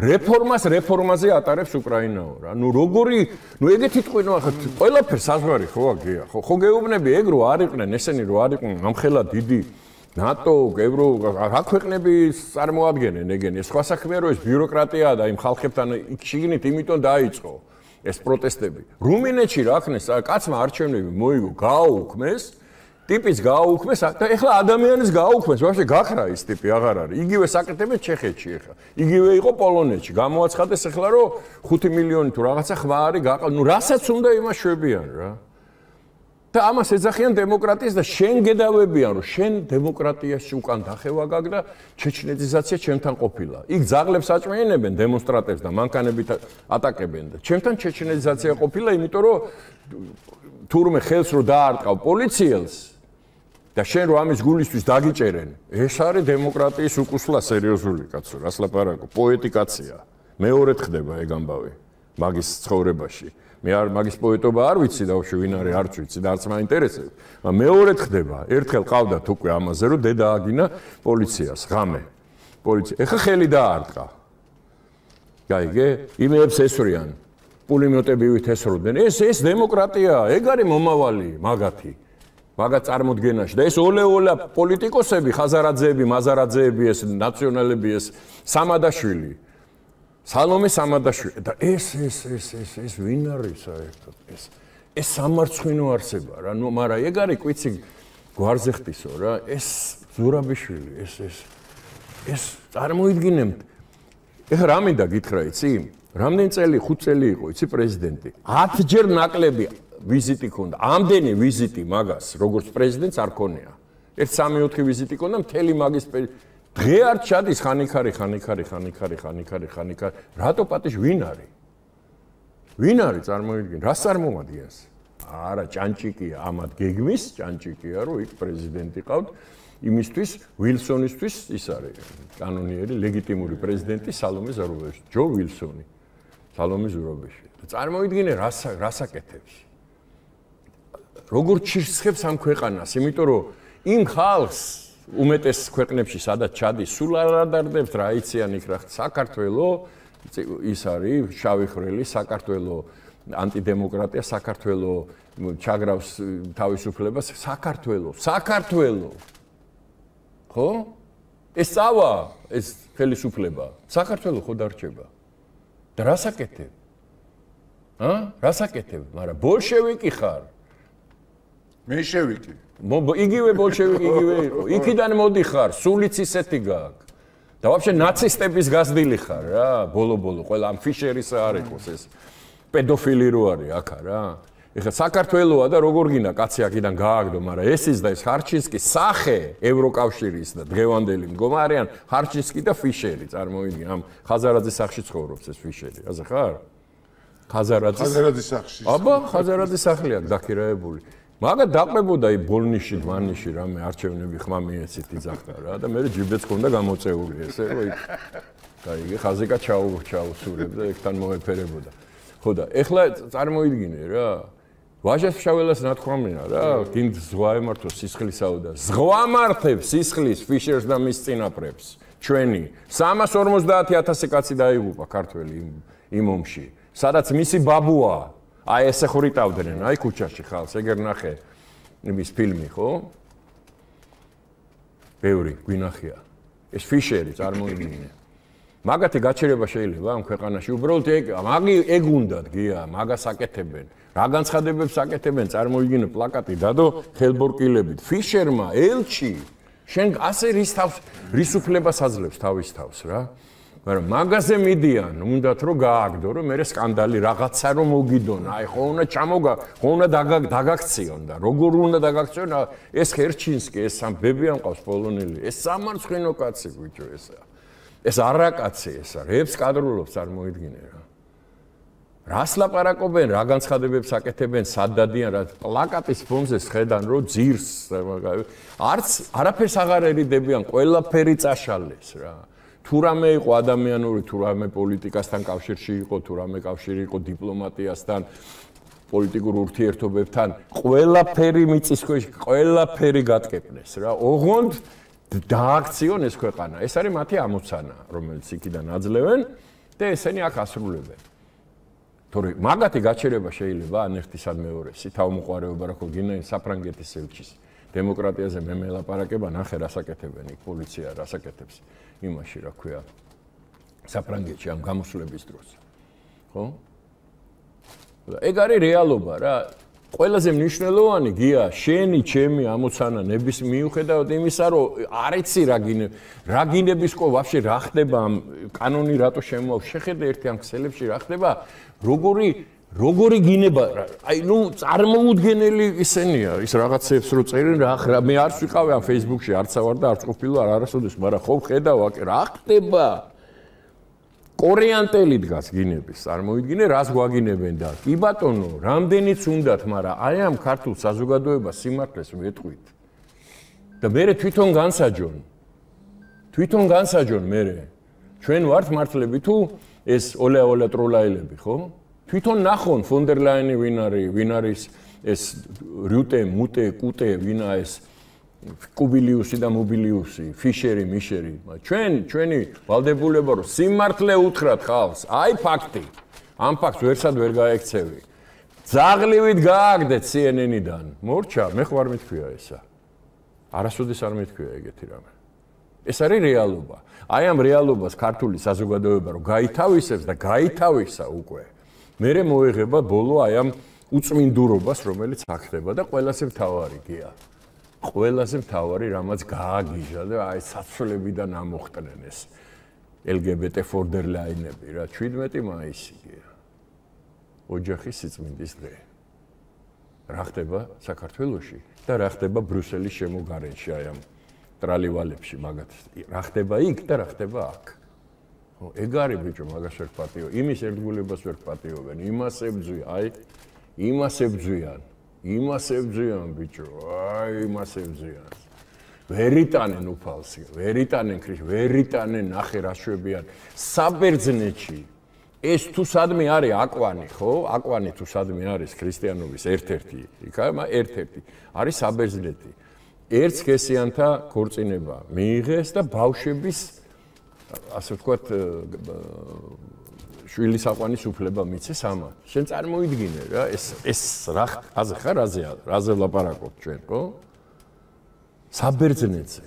რეფორმაზე ატარებს უკრაინაო რა ნუ როგორი ნუ ეგეთი ტყვინო ახლა ყველაფერს საზღვარი ხო აგია ხო გეუბნები ეგ რო არ იყვნენ ესენი რო არ იყვნენ ამხელა დიდი ნატო евро რა ქვეყნები წარმოადგენენ ეგენი სხვა საქმეა რომ ეს ბიუროკრატიაა და იმ ხალხებთან იქ შიგნით იმიტომ დაიწყო ეს პროტესტები. რუმინეთში რა ხნეს, კაცმა არჩევნები მოიგო, გააუქმეს, ტიპის გააუქმეს და ეხლა ადამიანის გააუქმეს, ვაფშე გაქრა ის ტიპი აღარ არის. იგივე საკეთებენ ჩეხეთში ეხლა. იგივე იყო პოლონეთში. გამოაცხადეს ეხლა რომ 5 მილიონი თუ რაღაცა ხმა არის გაყალ. ნუ რასაც უნდა იმას შვებიან რა. და ამას ეძახიან დემოკრატიას და შენ გედავებიან რომ შენ დემოკრატიაში უკან დახევა გაგ და ჩეჩნეთიზაცია ჩემთან ყოფილა. იქ ძაღლებს აჭმენებენ დემონსტრანტებს და მანქანებით ატაკებენ და ჩემთან ჩეჩნეთიზაცია ყოფილა, იმიტომ რომ თურმე ხელს რო დაარტყავ პოლიციელს და შენ რო ამის გულისთვის დაგიჭერენ, ეს არის დემოკრატიის უკუსლა სერიოზული კაცო, რას ლაპარაკო, პოეტიკაცია. მეორედ ხდება ეგ ამბავი მაგის ცხოვრებაში. მე არ მაგის პოეტობა არ ვიცი და უშ ვინ არის არც ვიცი და არც მაინტერესებს. მეორედ ხდება. ერთხელ ყავდათ უკვე ამაზე რომ დედა აგინა პოლიციას, ღამე. პოლიცია. ეხა ხელი დაარტყა. გაიგე? იმეებს ესვრიან. პულიმეტებივით ესროდნენ. ეს დემოკრატია, ეგ არის მომავალი, მაგათი. მაგათ წარმოდგენაში და ეს ოლე-ოლე პოლიტიკოსები, ხაზარაძეები, მაზარაძეები, ეს ნაციონალები, ეს სამადაშვილი. სალომე სამადაშვილი და ეს ვინ არის საერთოდ ეს სამარცხვინო არსება რა ნუ მაგრამ ეგ არის კვიცი გვარზე ხტისო რა ეს ზურაბიშვილი ეს წარმოიდგინემთ ეხლა რა მინდა გითხრა იცი რამდენი წელი 5 წელი იყო იცი პრეზიდენტი 10 ჯერ ნაკლები ვიზიტი ქონდა ამდენი ვიზიტი მაგას როგორც პრეზიდენტს არ ქონია 1-3-4 ვიზიტი ქონდა მთელი მაგის დღე არ ჩადის ხანიქარი რატო პატიჟ ვინ არის წარმოიდგინე რას წარმომადგენს არა ჭანჭიკია ამათ გეგმის ჭანჭიკია რომ იქ პრეზიდენტი ყავთ იმისთვის ვილსონისთვის ის არის კანონიერი ლეგიტიმური პრეზიდენტი სალომე ზურაბიშვილი ჯო ვილსონი სალომე ზურაბიშვილი წარმოიდგინე რას აკეთებს როგორ ჩირცხებს ამ ქვეყანას იმიტომ რომ იმ ხალხს უმეტეს ქვეყნებში სადაც ჩადის სულ არ ადარდებს რა იციან იქ რა საქართველოს ის არის შავი ხრელი საქართველოს ანტიდემოკრატია საქართველოს ჩაგრავს თავისუფლებას საქართველოს ხო ეს წავა ეს ხელისუფლება საქართველოს ხო დარჩება და რას აკეთებ მაგრამ ბოლშევიკი ხარ მეშევიკი იგივე ბოლშევიკი იგივე იყო. იქიდან მოდიხარ, სულიც ისეთი გაქვს. და ვაფშე ნაცისტების გაზრდილი ხარ რა, ბოლო-ბოლო, ყველა ამ ფიშერის არ იყოს ეს. პედოფილი რო არის აქა რა. ეხლა საქართველოა და როგორ გინდა კაცი აქიდან გააგდო, მაგრამ ეს ის და ეს ხარჩინსკი სახე ევროკავშირის და დღევანდელი მდგომარეან ხარჩინსკი და ფიშერი წარმოიდგინე. ამ ხაზარაძის სახლში ცხოვრობს ეს ფიშერი. აზრ ხარ? ხაზარაძის სახლში. აბა, ხაზარაძის სახლი აქვს დაქირავებული. მაგათ დაყრებოდა აი ბოლნიში, მანიში რამე არჩევნები ხმა მიეცით იძახდა რა და მე ჯიბეც ქონდა გამოწეული ესე რომ იქ გაიგე ხაზიკა ჩაუსურებდა ეგთან მოეფერებოდა. ხო და ეხლა წარმოიდგინე რა ვაჟას ფშაველას ნათქვამია რა გინდ ზღვა ემართოს სისხლისაო და ზღვა მართებს სისხლის ფიშერს და მის წინაპრებს ჩვენი 350,000 კაცი დაიღუპა ქართველი იმ ომში სადაც მისი ბაბუა აი ესე ხურიტავდნენ, აი ქუჩაში ხალხს, ეგერ ნახე იმის ფილმი, ხო? ბევრი გვინახია. ეს ფიშერი წარმოიდგინე. მაგათი გაჩერება შეიძლება ამ ქვეყანაში. უბრალოდ ეგ უნდათ გია, მაგას აკეთებენ. რა განცხადებებს აკეთებენ, წარმოიდგინე პლაკატი დადო ხელბორკილებით. ფიშერმა ელჩი შენ ასე რის უფლებას აძლევს თავის თავს რა? მაგრამ მაგაზე მიდიან, უნდათ რომ გააგდო, რომ მე სკანდალი რაღაცა რომ მოგიდონ, აი ხო უნდა ჩამოგა, ხო უნდა დაგაქციონ და როგორ უნდა დაგაქციონ, ეს ხერჩინსკი, ეს სამ ბები ამყავს პოლონელი, ეს სამარცხვინო კაცი ბიჭო ესა. ეს არაკაცი ესა, რებს კადრულობს წარმოიდგინე რა. რას ლაპარაკობენ, რა განცხადებებს აკეთებენ, სად დადიან, რა პლაკატის ფონზე შედან რომ ძირს, არც არაფერს აღარ ერიდებიან, ყველაფერი წაშალეს რა. თუ რამე იყო ადამიანური, თუ რამე პოლიტიკასთან კავშირში იყო, თუ რამე კავშირი იყო დიპლომატიასთან, პოლიტიკურ ურთიერთობებთან, ყველაფერი მიწის ქვეშ, ყველაფერი გატკეპნეს რა. ოღონდ დააქციონ ეს ქვეყანა. ეს არის მათი ამოცანა, რომელიც იქიდან აძლევენ და ესენი აქ ასრულებენ. თორე მაგათი გაჩერება შეიძლება ან ერთის ან მეორესი, თავმოყარეობა რა ხო გინდა საფრანგეთის ელჩის. დემოკრატიაზე მე მელაპარაკება, ნახე რას აკეთებენ იქ პოლიცია, რას აკეთებს. იმაში რა ქვია საფრანგეთში ამ გამოსვლების დროს ხო ეგ არის რეალობა რა. ყველაზე მნიშვნელოვანი გია, შენი, ჩემი ამოცანა ნების მიუხედავად იმისა, რომ არ იცი რა გინების ყო ვაფშე რა ხდება ამ კანონი რატო შემოაქვს. შეხედე ერთი ამ ქსელებში რა ხდება, როგორი გინება, აი ნუ წარმოუდგენელი ისენია, ის რაღაცებს რო წერენ რა მე არც ვიყავი ამ Facebook-ში, არც ავარ და არც ყოფილი ვარ არასოდეს, მაგრამ ხო ხედავ რა ხდება. კორეანტელი დგას გინების, წარმოიდგინე რას გვაგინებენ და კი ბატონო, რამდენიც უნდათ, მაგრამ აი ამ ქართულ საზოგადოებას სიმართლეს ვეთყვით. და მე თვითონ განსაჯონ მე. ჩვენ ვართ მართლები თუ ეს ოლა ტროლაილები, ხო? თვითონ ნახონ ფონ დერ ლაინი ვინ არის ეს რუტე, მუტე, კუტე, ვინა ეს კუბილიუსი და მობილიუსი, ფიშერი, მიშერი. ჩვენი ვალდებულება რომ სიმართლე უთხრათ ხალხს, აი ფაქტი. ამ ფაქტს ვერსად ვერ გაექცევი. ძაღლივით გააგდეთ CNN-დან. მორჩა, მე ხო არ მithქვია ესა. არასოდეს არ მithქვია ეგეთი რამე. ეს არის რეალობა. აი ამ რეალობას ქართული საზოგადოება რომ გაითავისებს და გაითავისა უკვე. მერე მოეღება ბოლო აი ამ უწმინდურობას, რომელიც აქ ხდება და ყველაზე მთავარი გია. ყველაზე მთავარი რამაც გააგიჟა და აი საცვლებიდან ამოხტნენ ეს LGBT ფორდერლაინები რა 17 მაისი გია. ოჯახის სიწმინდის დღე. რა ხდება საქართველოში და რა ხდება ბრიუსელის შემოგარენში აი ამ ტრალივალებში მაგათ. რა ხდება იქ და რა ხდება აქ. ხო, ეგ არის ბიჭო, მაგას ვერ პატიო. იმის ერთგულებას ვერ პატიობენ. იმას ებძვიან, აი იმას ებძვიან. იმას ებძვიან ბიჭო, აი იმას ებძვიან. ვერიტანენ უფალს, ვერიტანენ ქრიშ, ვერიტანენ ნახე რა შვებიან. საბერძნეთში ეს თუ სადმე არის აკვანი, ხო? აკვანი თუ სადმე არის ქრისტიანობის ერთ-ერთი, იქაა ერთ-ერთი. არის საბერძნეთი. ერთ სქესიანთა ქორწინება მიიღეს და ბავშვების ასე ვთქვათ შვილის აყვანის უფლება მიცეს ამან. შენ წარმოიდგინე რა, ეს რა აზე ხარ, რაზე ვლაპარაკობ ჩვენ, ხო? საბერძნეთზე.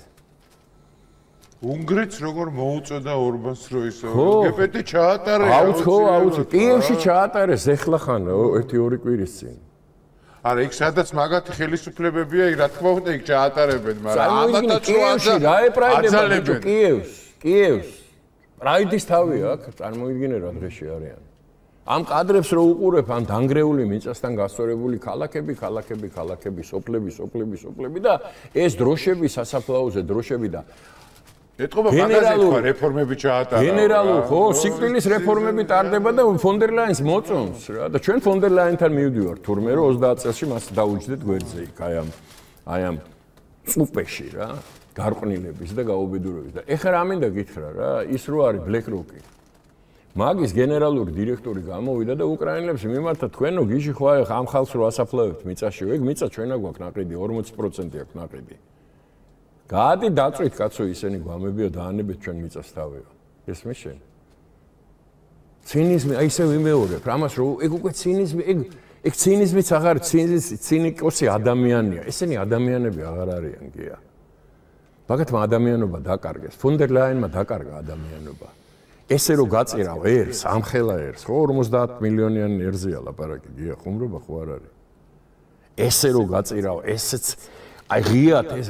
უნგრეთს როგორ მოუწოდა ორბანს რო ისე LGBT ჩაატარა. აუცო, კიევში ჩაატარეს ეხლა ხან 1-2 კვირის წინ. არა, იქ სადაც მაგათი ხელისუფლებებია, იქ რა თქმა უნდა იქ ჩაატარებენ, მაგრამ ამათაც რო რა ეპრაიდება კიევს. პრაიდის თავი აქვს, წარმოიდგინე რა დღეში არიან. ამ კადრებს რო უყურებ, ამ დანგრეული მიწასთან გასწორებული ქალაქები, სოფლები და ეს დროშები სასაფლაოზე დროშები და ეთყობა მაგაზე თქვა რეფორმები ჩაატარა. გენერალურ ხო, სიკვდილის რეფორმები ტარდება და ფონ დერ ლაინს მოწონს რა და ჩვენ ფონ დერ ლაინთან მივდივართ თურმე რომ 30 წელში მას დაუჯდეთ გვერდზე იქ აი ამ წუპეში რა. გარყვნილების და გაუბედურების და ეხლა რა მინდა გითხრა რა ის რო არის ბლეკროკი მაგის გენერალური დირექტორი გამოვიდა და უკრაინელებს მიმართა თქვენო გიჟი ხო აი ამ ხალხს რო ასაფლავებთ მიწაში ეგ მიწა ჩვენა გვაქვს ნაყიდი 40% აქვს ნაყიდი გადი დაწვით კაცო ისინი გვამებია დაანებეთ ჩვენ მიწას თავია ესმის შენ ცინიზმი აი ისე ვიმეორებ რამას რო ეგ უკვე ცინიზმი ეგ ცინიზმიც აღარ ცინიკოსი ადამიანია ესენი ადამიანები აღარ არიან გია მაგათმა ადამიანობა დაკარგეს. ფონ დერ ლაინმა დაკარგა ადამიანობა. ესე რომ გაწირავ ერს, ამხელა ერს, ხო 50 მილიონიანი ერზეა ლაპარაკი, გია ხუმრობა ხო არ არის. ესე რომ გაწირავ, ესეც აი ღიათ ეს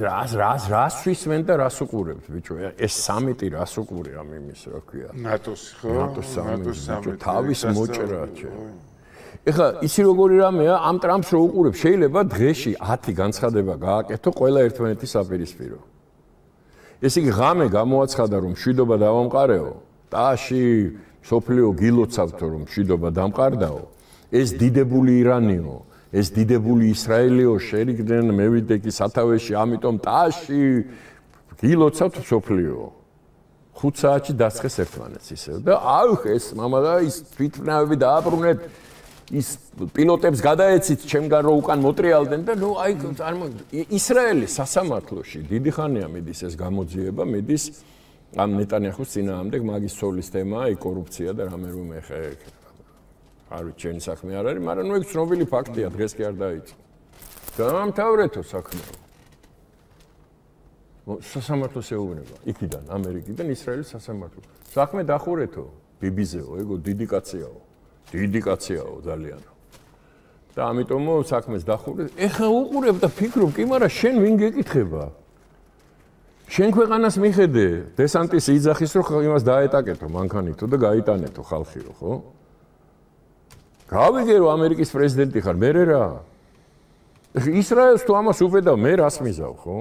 რას ვისმენ და რას უყურებთ, ბიჭო? ეს სამიტი რას უყურე ამ იმის, რა ქვია? ნატოს ხო? ნატოს სამიტი. თავის მოჭრა ჩვენ. ეხლა ისი როგორი რამეა, ამ ტრამპს რო უყურებ, შეიძლება დღეში 10 განცხადება გააკეთო ყველა ერთმანეთის საპირისპირო. ეს იგი ღამე გამოაცხადა რომ მშვიდობა დავამყარეო, ტაში სოფლიო გილოცავთო რომ მშვიდობა დამყარდაო, ეს დიდებული ირანიო, ეს დიდებული ისრაელიო შერიგდნენ მევიდექი სათავეში, ამიტომ ტაში გილოცავთ სოფლიო. 5 საათში დასხეს ერთმანეთს ისევ და აუხ ეს მამა და ის თვითმფრინავები დააბრუნეთ ის პილოტებს გადაეცით ჩემგან რო უკან მოტრიალდნენ და ნუ აი ისრაელის სასამართლოში დიდი ხანია მიდის ეს გამოძიება მიდის ამ ნეტანიაჰუს წინააღმდეგ მაგის ცოლის თემაა აი კორუფცია და რამე რომ ეხა არ ვიცი ჩემი საქმე არ არის მაგრამ ნუ ეგ ცნობილი ფაქტია დღეს კი არ დაიწყო გამამთავრეთო საქმე სასამართლოს ეუბნება იქიდან ამერიკიდან ისრაელის სასამართლო საქმე დახურეთო ბიბიზეო ეგო დიდი კაციაო ძალიან და ამიტომ საქმეს დახურე. ეხლა უყურებ და ფიქრობ, კი, მაგრამ შენ ვინ გეკითხება? შენ ქვეყანას მიხედე, დესანტის იძახის რომ იმას დაეტაკეთო მანქანითო და გაიტანეთო ხალხიო, ხო? გავიგე რომ ამერიკის პრეზიდენტი ხარ, მე რა? ისრაელს თუ ამას უბედავ, მე რას მიზავ, ხო?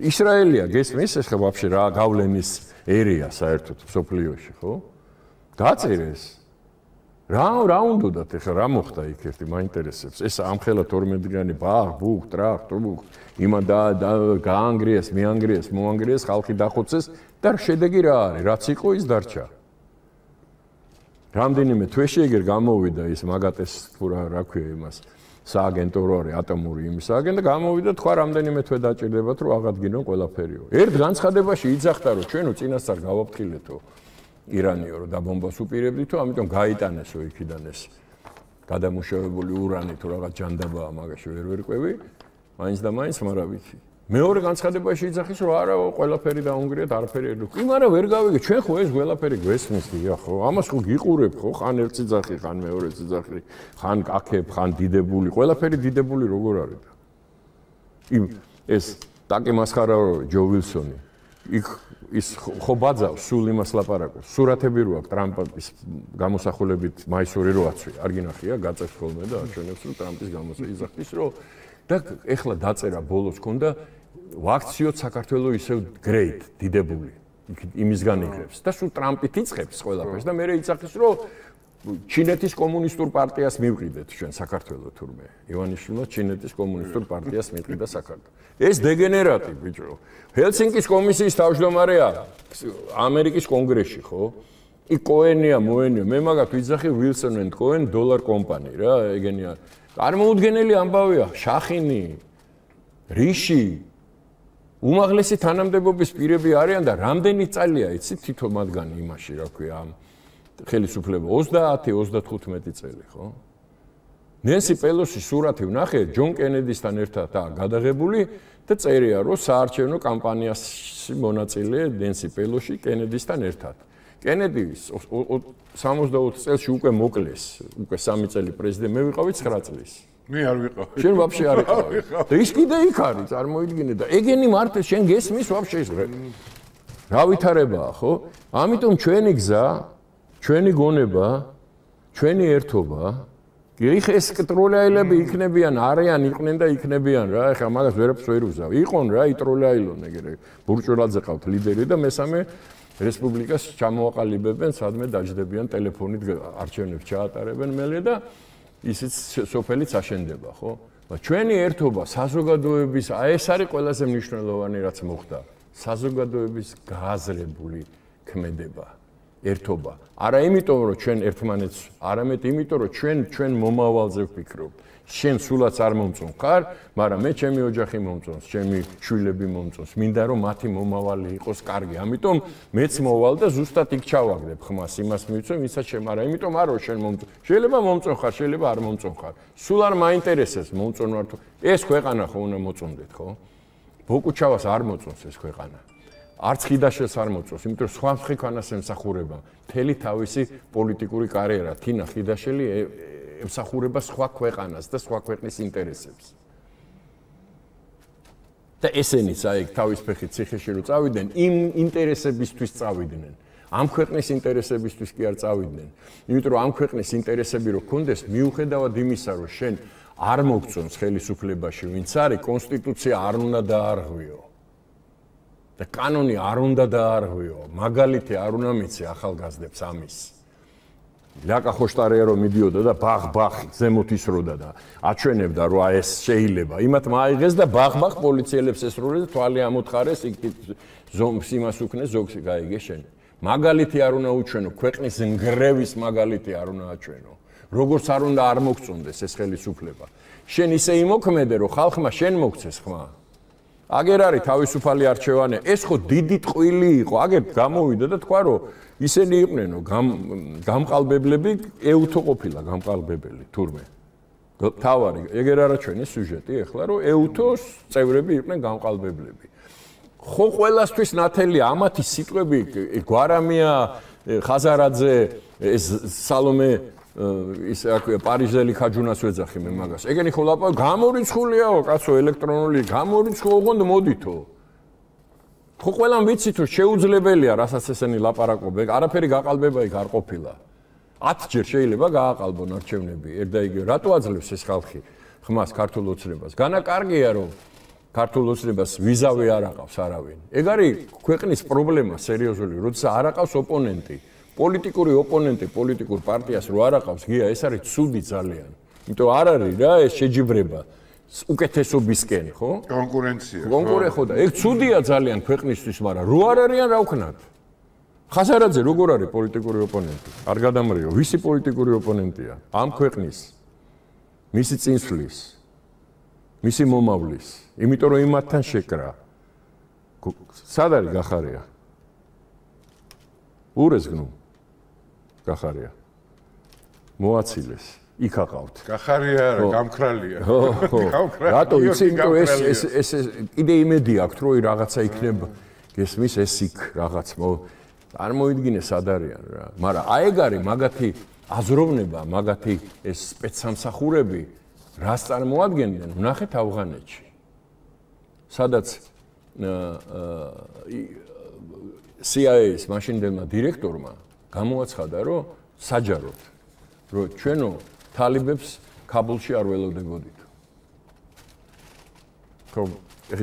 ისრაელია გესმის, ეს ხო ვაფშე რა გავლენის ერია საერთოდ სოფლიოში, ხო? დაწერეს. რა უნდათ ეხლა რა მოხდა იქ ერთი მაინტერესებს. ეს ამხელა 12-დღიანი ბუხ, ტრახ, იმან და გაანგრიეს, მიანგრიეს, მოანგრიეს, ხალხი დახოცეს და შედეგი რა არის? რაც იყო ის დარჩა. რამდენიმე თვეში ეგერ გამოვიდა ის მაგატეს თუ რა ქვია იმას სააგენტო რო არის ატომური იმის სააგენტო გამოვიდა თქვა რამდენიმე თვე დაჭირდებათ რომ აღადგინონ ყველაფერიო. ერთ განცხადებაში იძახდა რომ ჩვენო წინასწარ გავაფრთხილეთო ირანიო რომ დაბომბას უპირებდითო, ამიტომ გაიტანესო იქიდან ეს გადამუშავებული ურანი თუ რაღაც ჯანდაბაა მაგაში ვერ ვერკვევი, მაინც და მაინც მაგრამ ვიცი. მეორე განცხადებაში იძახის რომ არა ყველაფერი დაუნგრიათ, არაფერი არ გვქ. მაგრამ ვერ გავიგე, ჩვენ ხო ეს ყველაფერი გვესმის გია ხო? ამას ხო გიყურებ ხო? ხან ერთ ძახი, ხან მეორე ძახი, ხან კაკებ, ხან დიდებული, ყველაფერი დიდებული როგორ არის და. ეს ტაკი მასხარაო ჯო ვილსონი იქ ის ხო ბაძავს სულ იმას ლაპარაკობს. სურათები რო აქვს ტრამპის გამოსახულებით მაისური რო აცვი. არ გინახია, გაწევს ხოლმე და აჩვენებს რომ ტრამპის გამოსახვის რომ და ეხლა დაწერა ბოლოს ქონდა ვაქციოთ საქართველოს ისევ great დიდებული. იმისგან იღებს და სულ ტრამპით იწყებს ყველაფერს და მე იცახის რომ ჩინეთის კომუნისტურ პარტიას მივყიდეთ ჩვენ საქართველოს თურმე. ივანიშვილმა ჩინეთის კომუნისტურ პარტიას მივყიდა საქართველოს. ეს დეგენერატი ბიჭო. ჰელსინკის კომისიის თავმჯდომარეა ამერიკის კონგრესში, ხო? იქ კოენია, მოენია, მე მაგათ ვიძახი ვილსონ and Cohen დოლარ კომპანი რა, ეგენია. წარმოუდგენელი ამბავია, შახინი, რიში, უმაღლესი თანამდებობის პირები არიან და რამდენი წელია იცი თითო მათგანი იმაში, რა ქვია, ამ ხელისუფლება 30-35 წელი, ხო? ნენსი პელოსის სურათი ვნახე ჯონ კენედისთან ერთადაა გადაღებული და წერია რომ საარჩევნო კამპანიაში მონაწილეა ნენსი პელოსი კენედისთან ერთად. კენედი 64 წელში უკვე მოკლეს, უკვე 3 წელი პრეზიდენტი, მე ვიყავი 9 წლის. მე არ ვიყავი. შენ ვაფშე არ იყავი. და ის კიდე იქ არის, წარმოიდგინე და ეგენი მარტო შენ გესმის ვაფშე ის რა ვითარებაა, ხო? ამიტომ ჩვენი გზა, ჩვენი გონება, ჩვენი ერთობა იქ ეს ტროლაილები იქნებიან, არიან, იყვნენ და იქნებიან რა, ეხლა მაგას ვერაფერს ვერ უზავ. იყონ რა, იტროლაილონ ეგრე. ბურჭულაძე ყავთ ლიდერი და მესამე რესპუბლიკას ჩამოაყალიბებენ, სადმე დაждდებიან ტელეფონით არჩევნებს ჩაატარებენ მელე და ისიც სოფელიც აშენდება, ხო? ჩვენი ერთობა საზოგადოების, ეს არის ყველაზე მნიშვნელოვანი რაც მოხდა. საზოგადოების გააზრებული ქმედება, ერთობა. არა იმიტომ რომ ჩვენ ერთმანეთს, არამედ იმიტომ რომ ჩვენ მომავალზე ვფიქრობთ. შენ სულაც არ მომწონს ხარ, მაგრამ მე ჩემი ოჯახი მომწონს, ჩემი შვილები მომწონს. მინდა რომ მათი მომავალი იყოს კარგი. ამიტომ მეც მოვალ და ზუსტად იქ ჩავაგდებ ხმას, იმას მივიცო, ვისაც შენ, მაგრამ იმიტომ არ რომ შენ მომწონს. შეიძლება მომწონ ხარ, შეიძლება არ მომწონ ხარ. სულ არ მაინტერესებს მომწონ ვარ თუ ეს ქვეყანა ხო უნდა მოწონდეთ, ხო? ბოკუჩავას არ მოწონს ეს ქვეყანა. არც ხიდაშელს არ მოწონს, იმიტომ რომ სხვა ქვეყანას ემსახურება. მთელი თავისი პოლიტიკური კარიერა თინა ხიდაშელი ემსახურება სხვა ქვეყანას და სხვა ქვეყნის ინტერესებს. და ესენიც აი თავის ფეხით ციხეში რო წავიდნენ, იმ ინტერესებისთვის წავიდნენ. ამ ქვეყნის ინტერესებისთვის კი არ წავიდნენ. იმიტომ რომ ამ ქვეყნის ინტერესები რო გქონდეს, მიუხედავად იმისა, რომ შენ არ მოგწონს ხელისუფლებაში, ვინც არის, კონსტიტუცია არ უნდა დაარღვიო. და კანონი არ უნდა დაარღვიო, მაგალითი არ უნდა მიცე ახალგაზრდებს ამის. ლაკა ხოშტარია რომ მიდიოდა და ბახ ზემოთ ისროდა და აჩვენებდა რომ ეს შეიძლება. იმათ მაიღეს და ბახ პოლიციელებს ესროლეს და თვალი ამოთხარეს, იქ ზომს იმას უქნეს, ზოგს გაიგე შენ. მაგალითი არ უნდა უჩვენო, ქვეყნის ნგრევის მაგალითი არ უნდა აჩვენო. როგორც არ უნდა არ მოგწონდეს ეს ხელისუფლება. შენ ისე იმოქმედე რომ ხალხმა შენ მოგცეს ხმა. აგერ არის თავისუფალი არჩევანი, ეს ხო დიდი ტყვილი იყო, აგერ გამოვიდა და თქვა რომ ისინი იყვნენ გამყალბებლები, ეუთო ყოფილა გამყალბებელი თურმე. თავარი, ეგერ არაჩვენეს სიუჟეტი ეხლა რომ ეუთოს წევრები იყვნენ გამყალბებლები. ხო ყველასთვის ნათელია ამათი სიტყვები გვარამია ხაზარაძე, ეს სალომე ის აქვია პარიზელი ხაჯუნას ვეძახი მე მაგას. ეგენი ხო ლაპარაკ გამორიცხულიაო კაცო ელექტრონული გამორიცხულ ოღონდ მოდითო. ხო ყველამ ვიცით რომ შეუძლებელია რასაც ესენი ლაპარაკობენ, არაფერი გაყალბება იქ არ ყოფილა. 10 ჯერ შეიძლება გააყალბონ არჩევნები, ერთ და იგივე. რატო აძლევს ეს ხალხი ხმას ქართულ ოცნებას? განაკარგია რომ ქართულ ოცნებას ვიზავი არ აყავს არავინ. ეგ არის ქვეყნის პრობლემა სერიოზული, როცა არ აყავს ოპონენტი. პოლიტიკური ოპონენტი პოლიტიკურ პარტიას რო არ აყავს, გია ეს არის ცუდი ძალიან. იმიტომ არ არის რა ეს შეჯიბრება უკეთესობისკენ, ხო? კონკურენცია. ხო და ეგ ცუდია ძალიან ქვეყნისთვის, მაგრამ რო არ არიან რა ვქნათ? ხაზარაძე როგორ არის პოლიტიკური ოპონენტი? არ გადამრიო, ვისი პოლიტიკური ოპონენტია? ამ ქვეყნის მისი წინსვლის, მისი მომავლის, იმიტომ რომ იმათთან შეკრა. სად არის გახარია? ურესგნუ გახარია. მოაცილეს. იქ აყავთ. გახარია არა, გამქრალია. რატო იცი, იმიტომ ეს კიდე იმედი აქვს, რომ რაღაცა იქნება. გესმის ეს იქ რაღაც წარმოიდგინე სად არიან რა. მაგრამ აი ეგ არის მაგათი აზროვნება, მაგათი ეს სპეცსამსახურები რას წარმოადგენდნენ? ვნახეთ ავღანეთში. სადაც CIA-ის მაშინდელმა დირექტორმა გამოაცხადა, რომ საჯაროდ, რომ ჩვენო თალიბებს ქაბულში არ ველოდებოდით. ხო,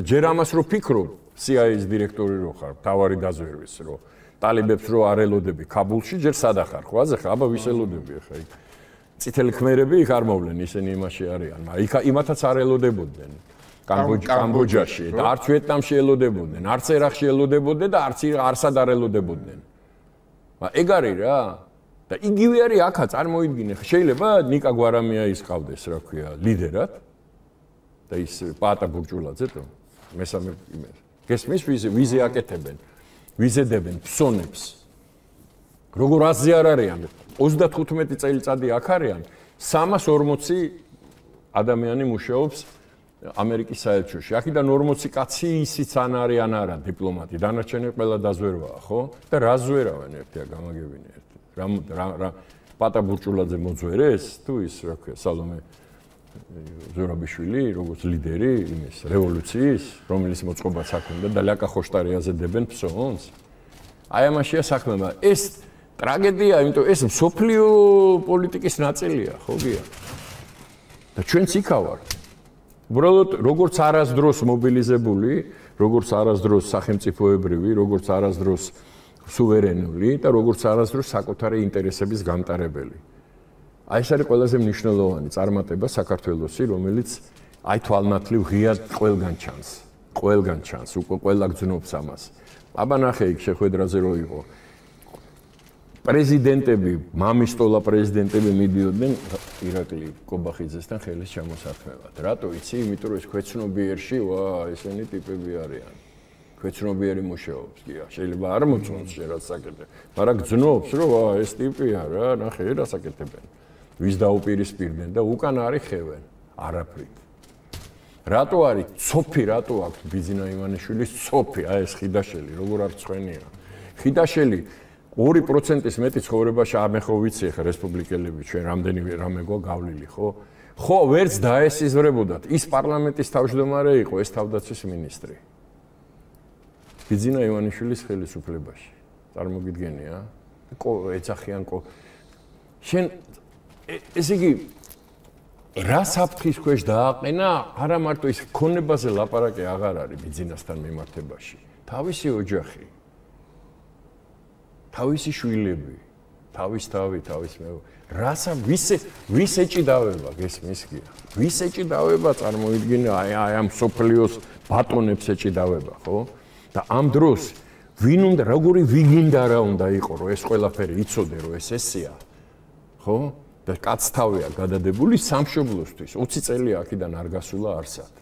ჯერ ამას რო ფიქრობ, CIA-ის დირექტორი რო ხარ, თავარი დაზვერვის, რომ ტალიბებს რო არ ელოდები ქაბულში, ჯერ სადა ხარ, ხო? აზახ, აბა ვის ელოდები ახლა იქ? წითელი ქმერები იქ არ მოვლენ, ისინი იმაში არიან, მაგრამ იქ იმათაც არ ელოდებოდნენ. კამბოჯაში და არც ვიეტნამში ელოდებოდნენ, არც ერაყში ელოდებოდნენ და არცად არ ელოდებოდნენ. მაგრამ ეგ არის რა. და იგივე არის აქა, წარმოიდგინე, შეიძლება ნიკა გვარამია ის ყავდეს, რა ქვია, ლიდერად და ის პაატა ბურჭულაძე, მესამე იმერ. გესმის ვიზე აკეთებენ, ვიზედებენ ფსონებს. როგორ 100-ზე არ არიან, 35 წელიწადი აქ არიან, 340 ადამიანი მუშაობს ამერიკის საელჩოში. აქედან 40 კაცი ისიც ან არის ან არა დიპლომატი, დანარჩენი ყველა დაზვერვაა, ხო? და რა ზვერავენ ერთია გამაგებინე ერთი. რა პატა ბურჭულაძე მოძვერეს თუ ის რა ქვია სალომე ზურაბიშვილი როგორც ლიდერი იმის რევოლუციის რომელიც მოწყობაც აქვს და ლაკა ხოშტარიაზე დებენ ფსონს აი ამაშია საქმე მაგრამ ეს ტრაგედია იმიტომ ეს მსოფლიო პოლიტიკის ნაწილია ხო გია და ჩვენც იქავართ უბრალოდ როგორც არასდროს მობილიზებული როგორც არასდროს სახელმწიფოებრივი როგორც არასდროს სუვერენული და როგორც არასდროს საკუთარი ინტერესების გამტარებელი. აი ეს არის ყველაზე მნიშვნელოვანი წარმატება საქართველოსი, რომელიც აი თვალნათლივ ღიად ყველგან ჩანს, უკვე ყველა გძნობს ამას. აბა ნახე იქ შეხვედრაზე რო იყო. პრეზიდენტები, მამისტოლა პრეზიდენტები მიდიოდნენ ირაკლი კობახიძესთან ხელის ჩამოსართმევად. რატო იცი? იმიტომ რომ ეს ქვეცნობიერში, ესენი ტიპები არიან. ქვეცნობიერი მუშაობს, გია, შეიძლება არ მოწონს შერაც საკეთებ, მაგრამ გძნობს, რომ ეს ტიპია რა, ნახე, რას აკეთებენ. ვის დაუპირისპირდნენ და უკან არის ხევენ, არაფრით. რატო არის ცოფი, რატო აქვს ბიძინა ივანიშვილის ცოფი, აი ეს ხიდაშელი, როგორ არ წვენია. ხიდაშელი 2%-ის მეტი ცხოვრებაში ამეხო ვიცი ხა რესპუბლიკელები ჩვენ რამდენი რამე გავლილი, ხო? ხო, ვერც დაესიზრებოდათ. ის პარლამენტის თავმჯდომარე იყო, ეს თავდაცვის მინისტრი. ბიძინა ივანიშვილის ხელისუფლებაში. წარმოგიდგენია? ეცახიან შენ ესე იგი რა საფრთხის ქვეშ დააყენა, არა მარტო ის ქონებაზე ლაპარაკი აღარ არის ბიძინასთან მიმართებაში. თავისი ოჯახი. თავისი შვილები, თავის თავი, თავის მეუღლე. რაცა ვის ეჭიდავება გესმის კი? ვის ეჭიდავება წარმოიდგინე აი ამ სოფლიოს ბატონებს ეჭიდავება, ხო? და ამ დროს ვინ უნდა როგორი ვიგინდა რა უნდა იყო რომ ეს ყველაფერი იცოდე რომ ეს ესეა ხო და კაცთავია გადადებული სამშობლოსთვის 20 წელი აქედან არ გასულა არსად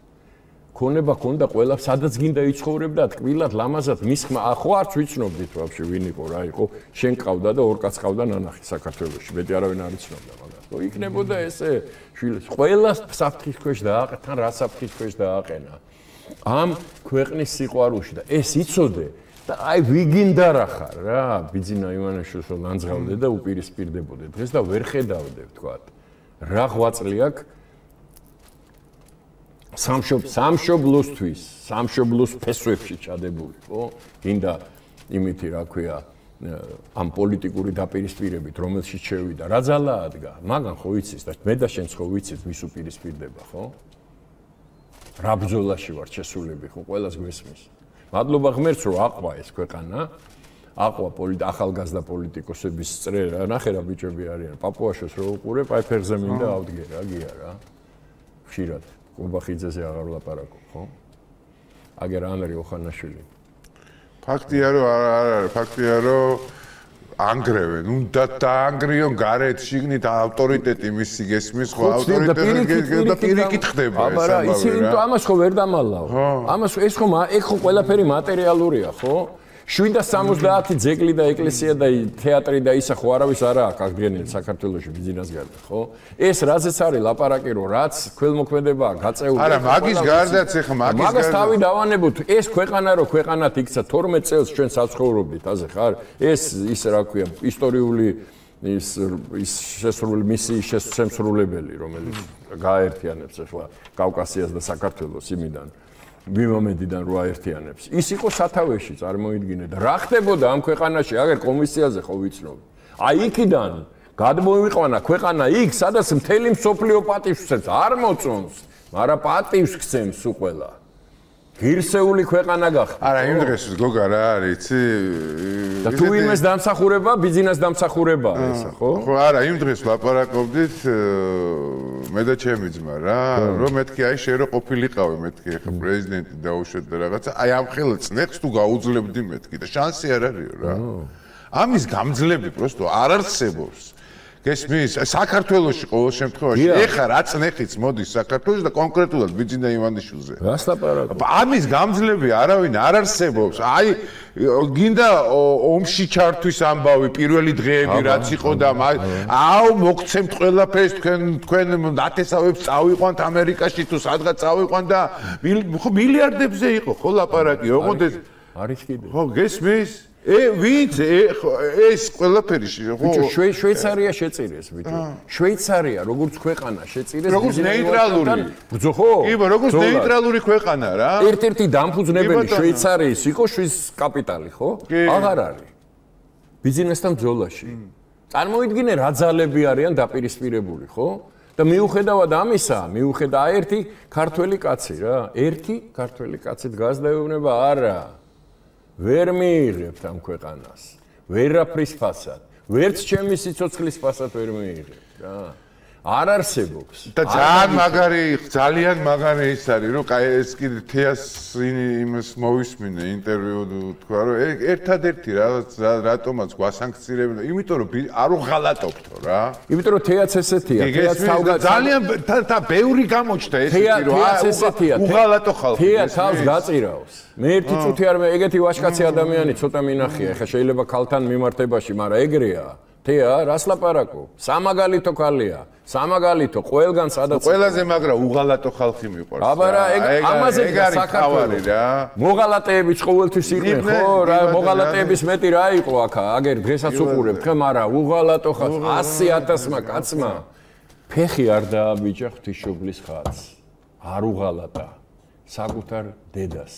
ქონება ქონდა ყველა სადაც გინდა იცხოვრებდა ტკბილად ლამაზად მის ხმა ხო არც ვიცნობდით ვაფშე ვინ იყო რა იყო შენ ყავდა და ორ კაც ყავდა ნანახი საქართველოში მეტი არავინ არ იცნობდა მაგას ხო იქნებოდა ესე შვილს ყველა საფრთხის ქვეშ დააყენა თან რა საფრთხის ქვეშ დააყენა ამ ქვეყნის სიყვარულში და ეს იცოდე აი ვიგინდა რა ხარ რა ბიძინა ივანიშვილს რომ ანძღავდე და უპირისპირდებოდე დღეს და ვერ ხედავდე ვთქვათ რა ღვაწლი აქვს სამშობლოსთვის სამშობლოს ფესვებში ჩადებული ხო გინდა იმითი რა ქვია ამ პოლიტიკური დაპირისპირებით რომელშიც შევიდა რა ძალა ადგა მაგან ხო ვიცის და მე და შენც ხო ვიცით ვის უპირისპირდება ხო რა ბრძოლაში ვარ შესულები ხო ყველას გვესმის მადლობა ღმერთს რომ აყვა ეს ქვეყანა აყვა ახალგაზრდა პოლიტიკოსების წრე ნახე რა ბიჭები არიან პაპუაშოს რო უყურებ აი ფერზე მინდა ავდგე რა გია რა ხშირად კობახიძეზე აღარ ვლაპარაკობ ხო აგერ ანრი ოხანაშვილი ფაქტია რომ არ არის ფაქტია რომ ანგრევენ უნდა დაანგრიონ გარეთ შიგნით ავტორიტეტი მისი გესმის ხო ავტორიტეტი და პირიქით ხდება ეს აბა რა ისინი ამას ხო ვერ დამალავ ამას ეს ხო ეგ ხო ყველაფერი მატერიალურია ხო 770 ძეგლი და ეკლესია და თეატრი და ისა ხო არავის არა აქვს აღდგენილი საქართველოში ბიზნეს გარდა ხო ეს რაზეც არის ლაპარაკი რომ რაც ქველმოქმედებაა გაწეული არა მაგის გარდაც ეხა მაგას თავი დავანებოთ ეს ქვეყანა რო ქვეყანად იქცა 12 წელს ჩვენ საცხოვრობდით აზე ხარ ეს ის რა ქვია ისტორიული ის შესრულებული მისიის შემსრულებელი რომელიც გააერთიანებს ახლა კავკასიას და საქართველოს იმიდან მიმომედიდან რო აერთიანებს. ის იყო სათავეში წარმოიდგინე და რა ხდებოდა ამ ქვეყანაში აგერ კომისიაზე ხო ვიცნობ. აი იქიდან გადმოიყვანა ქვეყანა იქ, სადაც მთელი მსოფლიო პატივს ხსენს, არ მოწონს, მაგრამ პატივს ხსენს უყველა. ღირსეული ქვეყანა გახდა. არა, იმ დღეს გოგა რა არის, იცი? და თუ იმეს დამსახურება, ბიზნეს დამსახურება ესა, ხო? ხო, არა, იმ დღეს ლაპარაკობდით მე და ჩემი ძმა რა, რომ მეთქი აი შენ რო ყოფილიყავი მეთქი ახლა პრეზიდენტი დაუშვეთ და რაღაცა, აი ამ ხელა წნეხს თუ გაუძლებდი მეთქი და შანსი არ არისო რა. ამის გამძლები პროსტო არ არსებობს. გესმის, საქართველოში ყოველ შემთხვევაში ეხა რა წნეხიც მოდის საქართველოში და კონკრეტულად ბიძინა ივანიშვილზე. რას ლაპარაკობ? ამის გამძლები არავინ არ არსებობს. აი გინდა ომში ჩართვის ამბავი პირველი დღეები რაც იყო და აუ მოგცემთ ყველაფერს თქვენ ნათესავებს წავიყვანთ ამერიკაში თუ სადღაც წავიყვან და ხო მილიარდებზე იყო ხო ლაპარაკი ოღონდ არის კიდე. ხო გესმის? ვინც ეს ყველაფერი ხო შვეიცარია შეწირეს ბიჭო შვეიცარია როგორც ქვეყანა შეწირეს როგორც ნეიტრალური ბრძო ხო კი როგორც ნეიტრალური ქვეყანა რა ერთ-ერთი დამფუძნებელი შვეიცარიის იყო შვეიც კაპიტალი ხო აღარ არის ბიზნესთან ბრძოლაში წარმოიდგინე რა ძალები არიან დაპირისპირებული ხო და მიუხედავად ამისა მიუხედა ერთი ქართველი კაცი რა ერთი ქართველი კაცი დგას და ეუბნება არა ვერ მიიღებთ ამ ქვეყანას. ვერაფრის ფასად. ვერც ჩემი სიცოცხლის ფასად ვერ მიიღებთ რა. არ არსებობს. და ძალიან მაგარი ის არის, რომ კაი ეს კიდე თეას იმის მოვისმინე ინტერვიუ თქვა, რომ ერთადერთი რატომაც გვასანქცირებენ, იმიტომ რომ არ უღალატობთო რა. იმიტომ რომ თეაც ესეთია, თეაც ძალიან და ბევრი გამოჩნდა ესეთი რომ უღალატო ხალხი. თეა თავს გაწირავს. მე ერთი წუთი არ მე ეგეთი ვაჟკაცი ადამიანი ცოტა მინახია, ეხა შეიძლება ქალთან მიმართებაში, მაგრამ ეგრეა. თეა რას ლაპარაკო? სამაგალითო ქალია. სამაგალითო ყველგან სადაც ყველაზე მაგრა უღალატო ხალხი მიყვარს. აბა რა ამაზე საქართველოს რა. მოღალატეებიც ყოველთვის იყვნენ ხო? რა მოღალატეების მეტი რა იყო აქა? აგერ დღესაც უყურებთ ხე, მაგრამ უღალატო ხალხი 100,000-მა კაცმა ფეხი არ დააბიჭა ღვთისმშობლის ხატს. არ უღალატა საკუთარ დედას.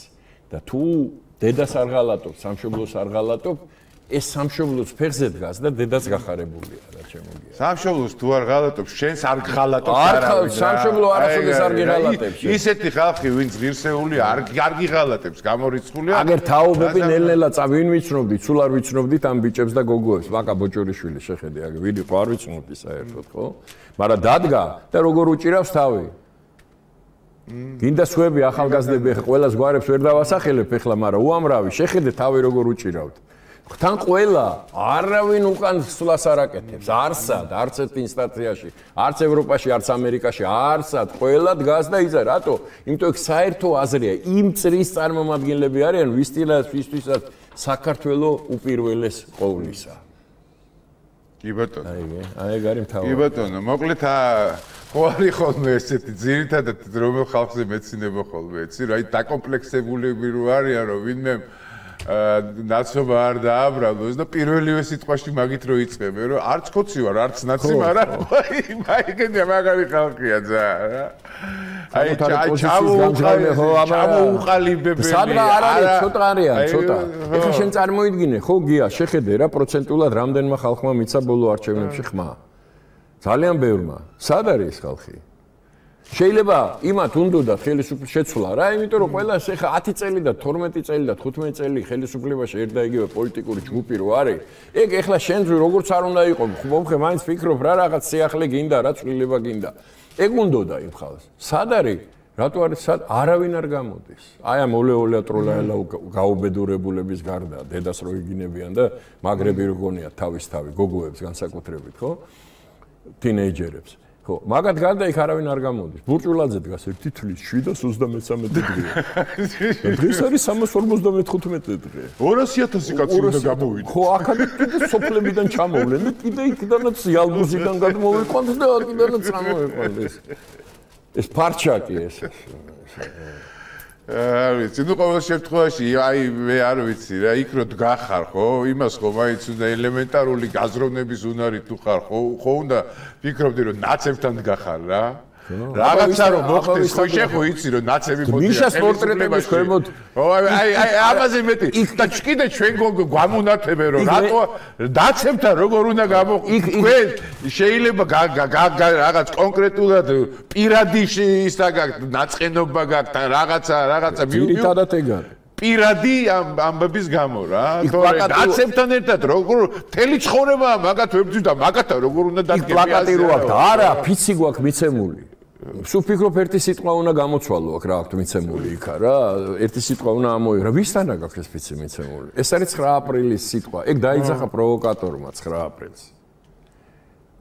და თუ დედას არ ღალატობ, სამშობლოს არ ღალატობ, ეს სამშობლოს ფეხზე დგას და დედაც გახარებულია რა შემოგია. სამშობლოს თუ არ ღალატობს, შენს არ ღალატობს არავინ. სამშობლო არასოდეს არ გიღალატებს. ისეთი ხალხი, ვინც ღირსეული არ გიღალატებს, გამორიცხულია. აგერ თაობები ნელ-ნელა ვინ ვიცნობდი, სულ არ ვიცნობდით ამ ბიჭებს და გოგოებს. ვაკა ბოჭორიშვილი შეხედე, აგერ ვიდი ყო არ ვიცნობდი საერთოდ, ხო? მაგრამ დადგა და როგორ უჭირავს თავი. გინდა სვები ახალგაზრდები ხა ყველას გვარებს ვერ დავასახელებ ეხლა, მაგრამ უამრავი შეხედე თავი როგორ უჭირავთ. თან ყველა არავინ უკან სვლას არ აკეთებს, არსად, არც ერთ ინსტანციაში, არც ევროპაში, არც ამერიკაში, არსად, ყველა დგას და იზა, რატო? იმიტომ რომ საერთო აზრია, იმ წრის წარმომადგენლები არიან, ვისთვისაც საქართველოს უპირველეს ყოვლისა. კი ბატონო. აი ეგ არის მთავარი. კი ბატონო, მოკლედ ხო არის ხოლმე ესეთი ძირითადად რომელ ხალხზე მეცინება ხოლმე, იცი, რა, აი დაკომპლექსებულები რო არიან, რომ ვინმე ნაცობა არ დააბრალოს და პირველივე სიტყვაში მაგით რო იწყებენ, რომ არც ხოცი ვარ, არც ნაცი, მაგრამ მაიგენია მაგარი ხალხია ძალიან რა. აი ჩამოუყალიბებელი. სადღა არ არის, ცოტა არიან, ცოტა. ეხლა შენ წარმოიდგინე, ხო გია, შეხედე რა პროცენტულად რამდენმა ხალხმა მიცა ბოლო არჩევნებში ხმა. ძალიან ბევრმა. სად არის ეს ხალხი? შეიძლება იმათ უნდოდა ხელისუფლების შეცვლა რა, იმიტომ რომ ყველას ეხა 10 წელი და 12 წელი და 15 წელი ხელისუფლებაში ერთ და იგივე პოლიტიკური ჯგუფი რო არის, ეგ ეხლა შენ როგორც არ უნდა იყო, ხომ მაინც ფიქრობ რა რაღაც სიახლე გინდა, რა წვლილება გინდა. ეგ უნდოდა იმ ხალხს. სად არის? რატო არის სად? არავინ არ გამოდის. აი ამ ოლე ტროლაელა გაუბედურებულების გარდა დედას რო იგინებიან და მაგრები რო გონიათ თავის გოგოებს განსაკუთრებით, ხო? თინეიჯერებს. ხო, მაგათ გარდა იქ არავინ არ გამოდის. ბურჭულაძე დგას 1 თვლის 733 დღე. დღეს არის 355 დღე. 200,000 კაცი უნდა გამოვიდეს. ხო, აქაც კიდე სოფლებიდან ჩამოვლენ და კიდე იქიდანაც იალბუზიდან გადმოვიყვანთ და აქიდანაც წამოვიყვანთ ეს ფარჩაკი ეს. არ ვიცი, ნუ ყოველ შემთხვევაში აი მე არ ვიცი რა, იქ რო დგახარ ხო, იმას ხო მაინც უნდა ელემენტარული გაზროვნების უნარი თუ ხარ ხო უნდა ფიქრობდი რომ ნაცებთან დგახარ რა. რაღაცა რომ მოხდეს ხო შეხო იცი რომ ნაცები მოდი. მიშას პორტრეტების ქვემოთ. ხო აი ამაზე მეტი და კიდე ჩვენ გვამუნათებენ რომ რატო ნაცებთან როგორ უნდა გამოყვეთ. თქვენ შეიძლება რაღაც კონკრეტულად პირადი ისა გაქვთ, ნაწყენობა გაქვთ ან რაღაცა მივიდათ ეგარ. პირადი ამბების გამო რა. თორე ნაცებთან ერთად როგორ მთელი ცხოვრება მაგათ ვებძვით და მაგათა როგორ უნდა დადგები. პლაკატი რო აქვს. არა, ფიცი გვაქვს მიცემული. სულ ფიქრობ ერთი სიტყვა უნდა გამოცვალო აქ რა აქვს მიცემული იქა რა. ერთი სიტყვა უნდა ამოიღო. ვისთან აქვს ეს ფიცი მიცემული? ეს არის 9 აპრილის სიტყვა. ეგ დაიძახა პროვოკატორმა 9 აპრილს.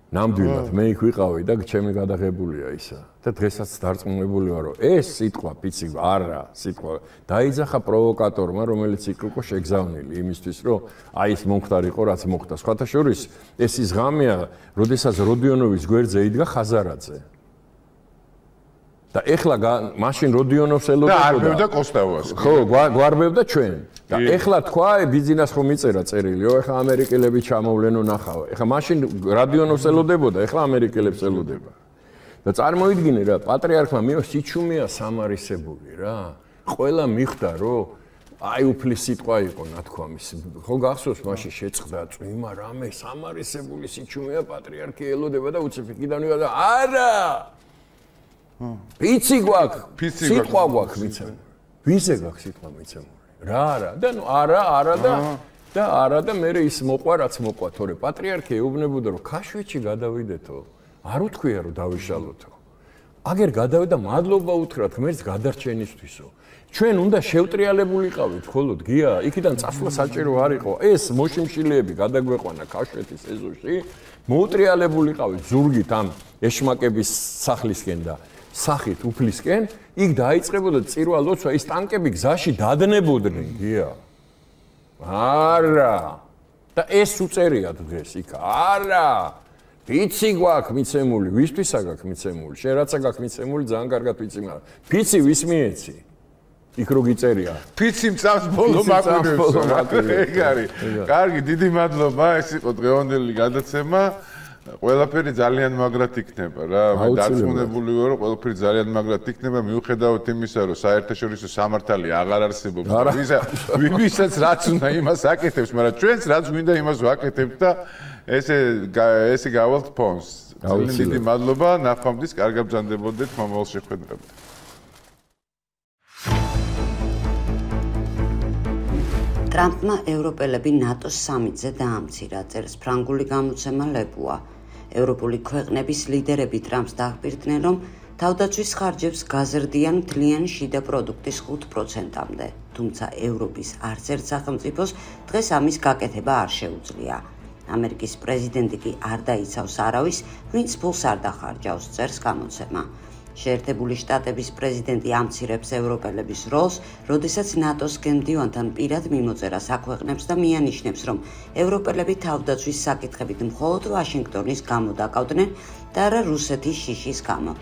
ნამდვილად მე იქ ვიყავი და ჩემი გადაღებულია ისა და დღესაც დარწმუნებული ვარ რომ ეს სიტყვა ფიცი არა სიტყვა დაიძახა პროვოკატორმა რომელიც იქ იყო შეგზავნილი იმისთვის რომ აი ეს მომხდარიყო რაც მოხდა სხვათა შორის ეს ის ღამეა როდესაც როდიონოვის გვერდზე იდგა ხაზარაძე და ეხლა მაშინ როდიონოვს ელოდებოდა და არბევდა კოსტავას ხო გვარბევდა ჩვენ და ეხლა თქვა ბიზნეს ხომ მიწერა წერილი ეხლა ამერიკელები ჩამოვლენო ნახავ ეხლა მაშინ რადიონოვს ელოდებოდა ეხლა ამერიკელებს ელოდება და წარმოიდგინე რა პატრიარქმა მიო სიჩუმეა სამარისებული რა ყველა მიხვდა რომ აი უფლის სიტყვა იყო ნათქვამის ხო გახსოვს მაშინ შეწყდა წვიმა რამე სამარისებული სიჩუმეა პატრიარქი ელოდება და უცებ იქიდან ვიღა და არა ფიცი გვაქვს სიტყვა გვაქვს მიცემული ვიზე გვაქვს სიტყვა მიცემული რა არა და ნუ არა და არა და მე ის მოყვა რაც მოყვა თორე პატრიარქი ეუბნებოდა რომ ქაშვეთში გადავიდეთო არ უთქვია რომ დავიშალოთო აგერ გადავედა მადლობა უთხრათ ღმერთს გადარჩენისთვისო ჩვენ უნდა შევტრიალებულიყავით ხოლოდ გია იქიდან წასვლა საჭირო არ იყო ეს მოშიმშილეები გადაგვეყვანა ქაშვეთის ეზოში მოუტრიალებულიყავით ზურგით ამ ეშმაკების სახლისკენ და სახით უფლისკენ იქ დაიწყებოდა წირვა ლოცვა ის ტანკები გზაში დადნებოდნენ გია არა და ეს უწერიათ დღეს იქ არა ფიცი გვაქვს მიცემული ვისთვისა გაქვს მიცემული შენ რაცა გაქვს მიცემული ძალიან კარგად ვიცი მაგრამ ფიცი ვის მიეცი იქ რო გიწერია ფიცი მწავს ბოლო მაკვირვებს ეგ არის კარგი დიდი მადლობა ეს იყო დღევანდელი გადაცემა ყველაფერი ძალიან მაგრად იქნება რა მე დარწმუნებული ვარ რომ ყველაფერი ძალიან მაგრად იქნება მიუხედავად იმისა რომ საერთაშორისო სამართალი აღარ არსებობს ვისაც რაც უნდა იმას აკეთებს მაგრამ ჩვენც რაც გვინდა იმას ვაკეთებთ და ესე გავალთ ფონს დიდი მადლობა ნახვამდის კარგად ბრძანდებოდეთ მომავალ შეხვედრამდე ტრამპმა ევროპელები ნატოს სამიტზე დაამცირა წერს ფრანგული გამოცემა ლებუა ევროპული ქვეყნების ლიდერები ტრამპს დაახპირდნენ, რომ თავდაცვის ხარჯებს გაზრდიან მთლიანი შიდა პროდუქტის 5%-მდე, თუმცა ევროპის არც ერთ სახელმწიფოს დღეს ამის გაკეთება არ შეუძლია. ამერიკის პრეზიდენტი კი არ დაიცავს არავის, ვინც ფულს არ დახარჯავს, წერს გამოცემა. შეერთებული შტატების პრეზიდენტი ამცირებს ევროპელების როლს, როდესაც ნატოს გემდივანთან პირად მიმოწერას აქვეყნებს და მიანიშნებს, რომ ევროპელები თავდაცვის საკითხებით მხოლოდ ვაშინგტონის გამო დაკავდნენ და არა რუსეთის შიშის გამო.